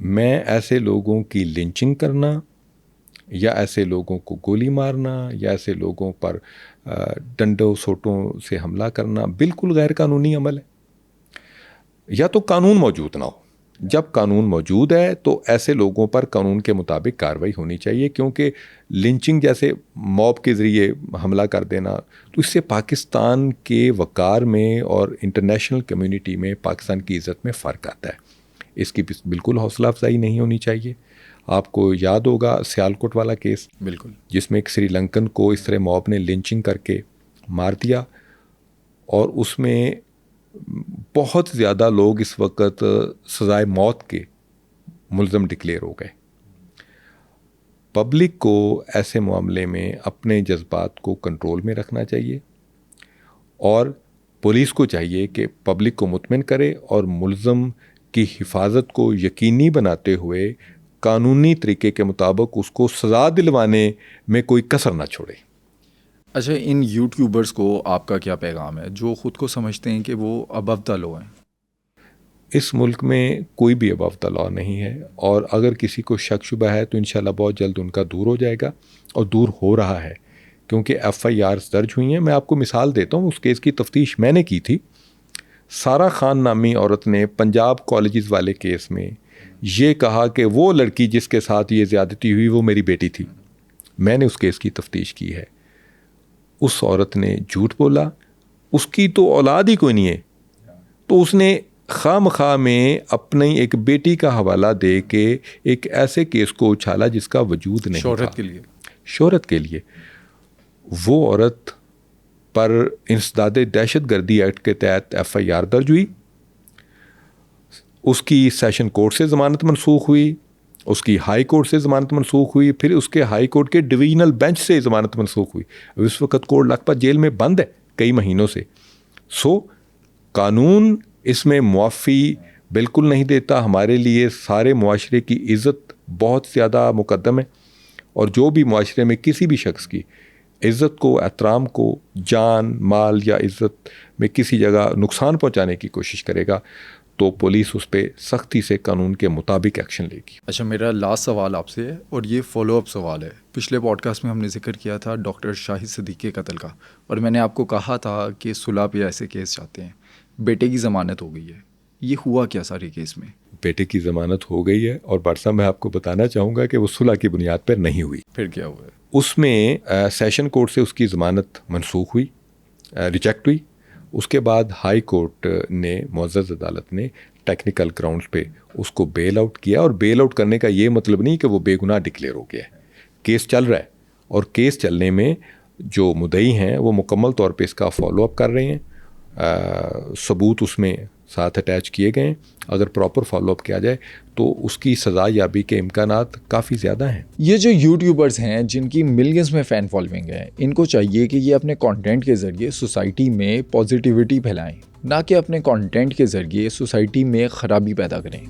میں ایسے لوگوں کی لنچنگ کرنا یا ایسے لوگوں کو گولی مارنا یا ایسے لوگوں پر ڈنڈوں سوٹوں سے حملہ کرنا بالکل غیر قانونی عمل ہے۔ یا تو قانون موجود نہ ہو، جب قانون موجود ہے تو ایسے لوگوں پر قانون کے مطابق کارروائی ہونی چاہیے، کیونکہ لنچنگ جیسے موب کے ذریعے حملہ کر دینا، تو اس سے پاکستان کے وقار میں اور انٹرنیشنل کمیونٹی میں پاکستان کی عزت میں فرق آتا ہے۔ اس کی بالکل حوصلہ افزائی نہیں ہونی چاہیے۔ آپ کو یاد ہوگا سیالکوٹ والا کیس، بالکل، جس میں ایک سری لنکن کو اس طرح موب نے لنچنگ کر کے مار دیا، اور اس میں بہت زیادہ لوگ اس وقت سزائے موت کے ملزم ڈکلیئر ہو گئے۔ پبلک کو ایسے معاملے میں اپنے جذبات کو کنٹرول میں رکھنا چاہیے، اور پولیس کو چاہیے کہ پبلک کو مطمئن کرے اور ملزم کی حفاظت کو یقینی بناتے ہوئے قانونی طریقے کے مطابق اس کو سزا دلوانے میں کوئی کسر نہ چھوڑے۔ اچھا، ان یوٹیوبرز کو آپ کا کیا پیغام ہے جو خود کو سمجھتے ہیں کہ وہ ابو دی لا ہیں؟ اس ملک میں کوئی بھی ابو دی لا نہیں ہے، اور اگر کسی کو شک شبہ ہے تو انشاءاللہ بہت جلد ان کا دور ہو جائے گا، اور دور ہو رہا ہے، کیونکہ FIRs درج ہوئی ہیں۔ میں آپ کو مثال دیتا ہوں، اس کیس کی تفتیش میں نے کی تھی۔ سارا خان نامی عورت نے پنجاب کالجز والے کیس میں یہ کہا کہ وہ لڑکی جس کے ساتھ یہ زیادتی ہوئی وہ میری بیٹی تھی۔ میں نے اس کیس کی تفتیش کی ہے۔ اس عورت نے جھوٹ بولا، اس کی تو اولاد ہی کوئی نہیں ہے، تو اس نے خواہ مخواہ میں اپنی ایک بیٹی کا حوالہ دے کے ایک ایسے کیس کو اچھالا جس کا وجود نہیں تھا، شہرت کے لیے۔ وہ عورت پر انسداد دہشت گردی ایکٹ کے تحت FIR درج ہوئی، اس کی سیشن کورٹ سے ضمانت منسوخ ہوئی، اس کی ہائی کورٹ سے ضمانت منسوخ ہوئی، پھر اس کے ہائی کورٹ کے ڈویژنل بینچ سے ضمانت منسوخ ہوئی۔ اس وقت کورٹ لکھپت جیل میں بند ہے کئی مہینوں سے۔ قانون اس میں معافی بالکل نہیں دیتا۔ ہمارے لیے سارے معاشرے کی عزت بہت زیادہ مقدم ہے، اور جو بھی معاشرے میں کسی بھی شخص کی عزت کو، احترام کو، جان مال یا عزت میں کسی جگہ نقصان پہنچانے کی کوشش کرے گا تو پولیس اس پہ سختی سے قانون کے مطابق ایکشن لے گی۔ اچھا، میرا لاسٹ سوال آپ سے ہے، اور یہ فالو اپ سوال ہے۔ پچھلے پوڈ کاسٹ میں ہم نے ذکر کیا تھا ڈاکٹر شاہد صدیق کے قتل کا، اور میں نے آپ کو کہا تھا کہ صلح پہ ایسے کیس چاہتے ہیں۔ بیٹے کی ضمانت ہو گئی ہے، یہ ہوا کیا سارے کیس میں؟ بیٹے کی ضمانت ہو گئی ہے، اور بٹ صاحب میں آپ کو بتانا چاہوں گا کہ وہ صلح کی بنیاد پر نہیں ہوئی۔ پھر کیا ہوا ہے؟ اس میں سیشن کورٹ سے اس کی ضمانت منسوخ ہوئی، ریجیکٹ ہوئی۔ اس کے بعد ہائی کورٹ نے، معزز عدالت نے ٹیکنیکل گراؤنڈز پہ اس کو بیل آؤٹ کیا، اور بیل آؤٹ کرنے کا یہ مطلب نہیں کہ وہ بے گناہ ڈکلیئر ہو گیا ہے۔ کیس چل رہا ہے، اور کیس چلنے میں جو مدعی ہیں وہ مکمل طور پہ اس کا فالو اپ کر رہے ہیں۔ ثبوت اس میں ساتھ اٹیچ کیے گئے ہیں. اگر پراپر فالو اپ کیا جائے تو اس کی سزا یابی کے امکانات کافی زیادہ ہیں. یہ جو یوٹیوبرز ہیں جن کی ملینز میں فین فالوئنگ ہے، ان کو چاہیے کہ یہ اپنے کانٹینٹ کے ذریعے سوسائٹی میں پازیٹیوٹی پھیلائیں، نہ کہ اپنے کانٹینٹ کے ذریعے سوسائٹی میں خرابی پیدا کریں.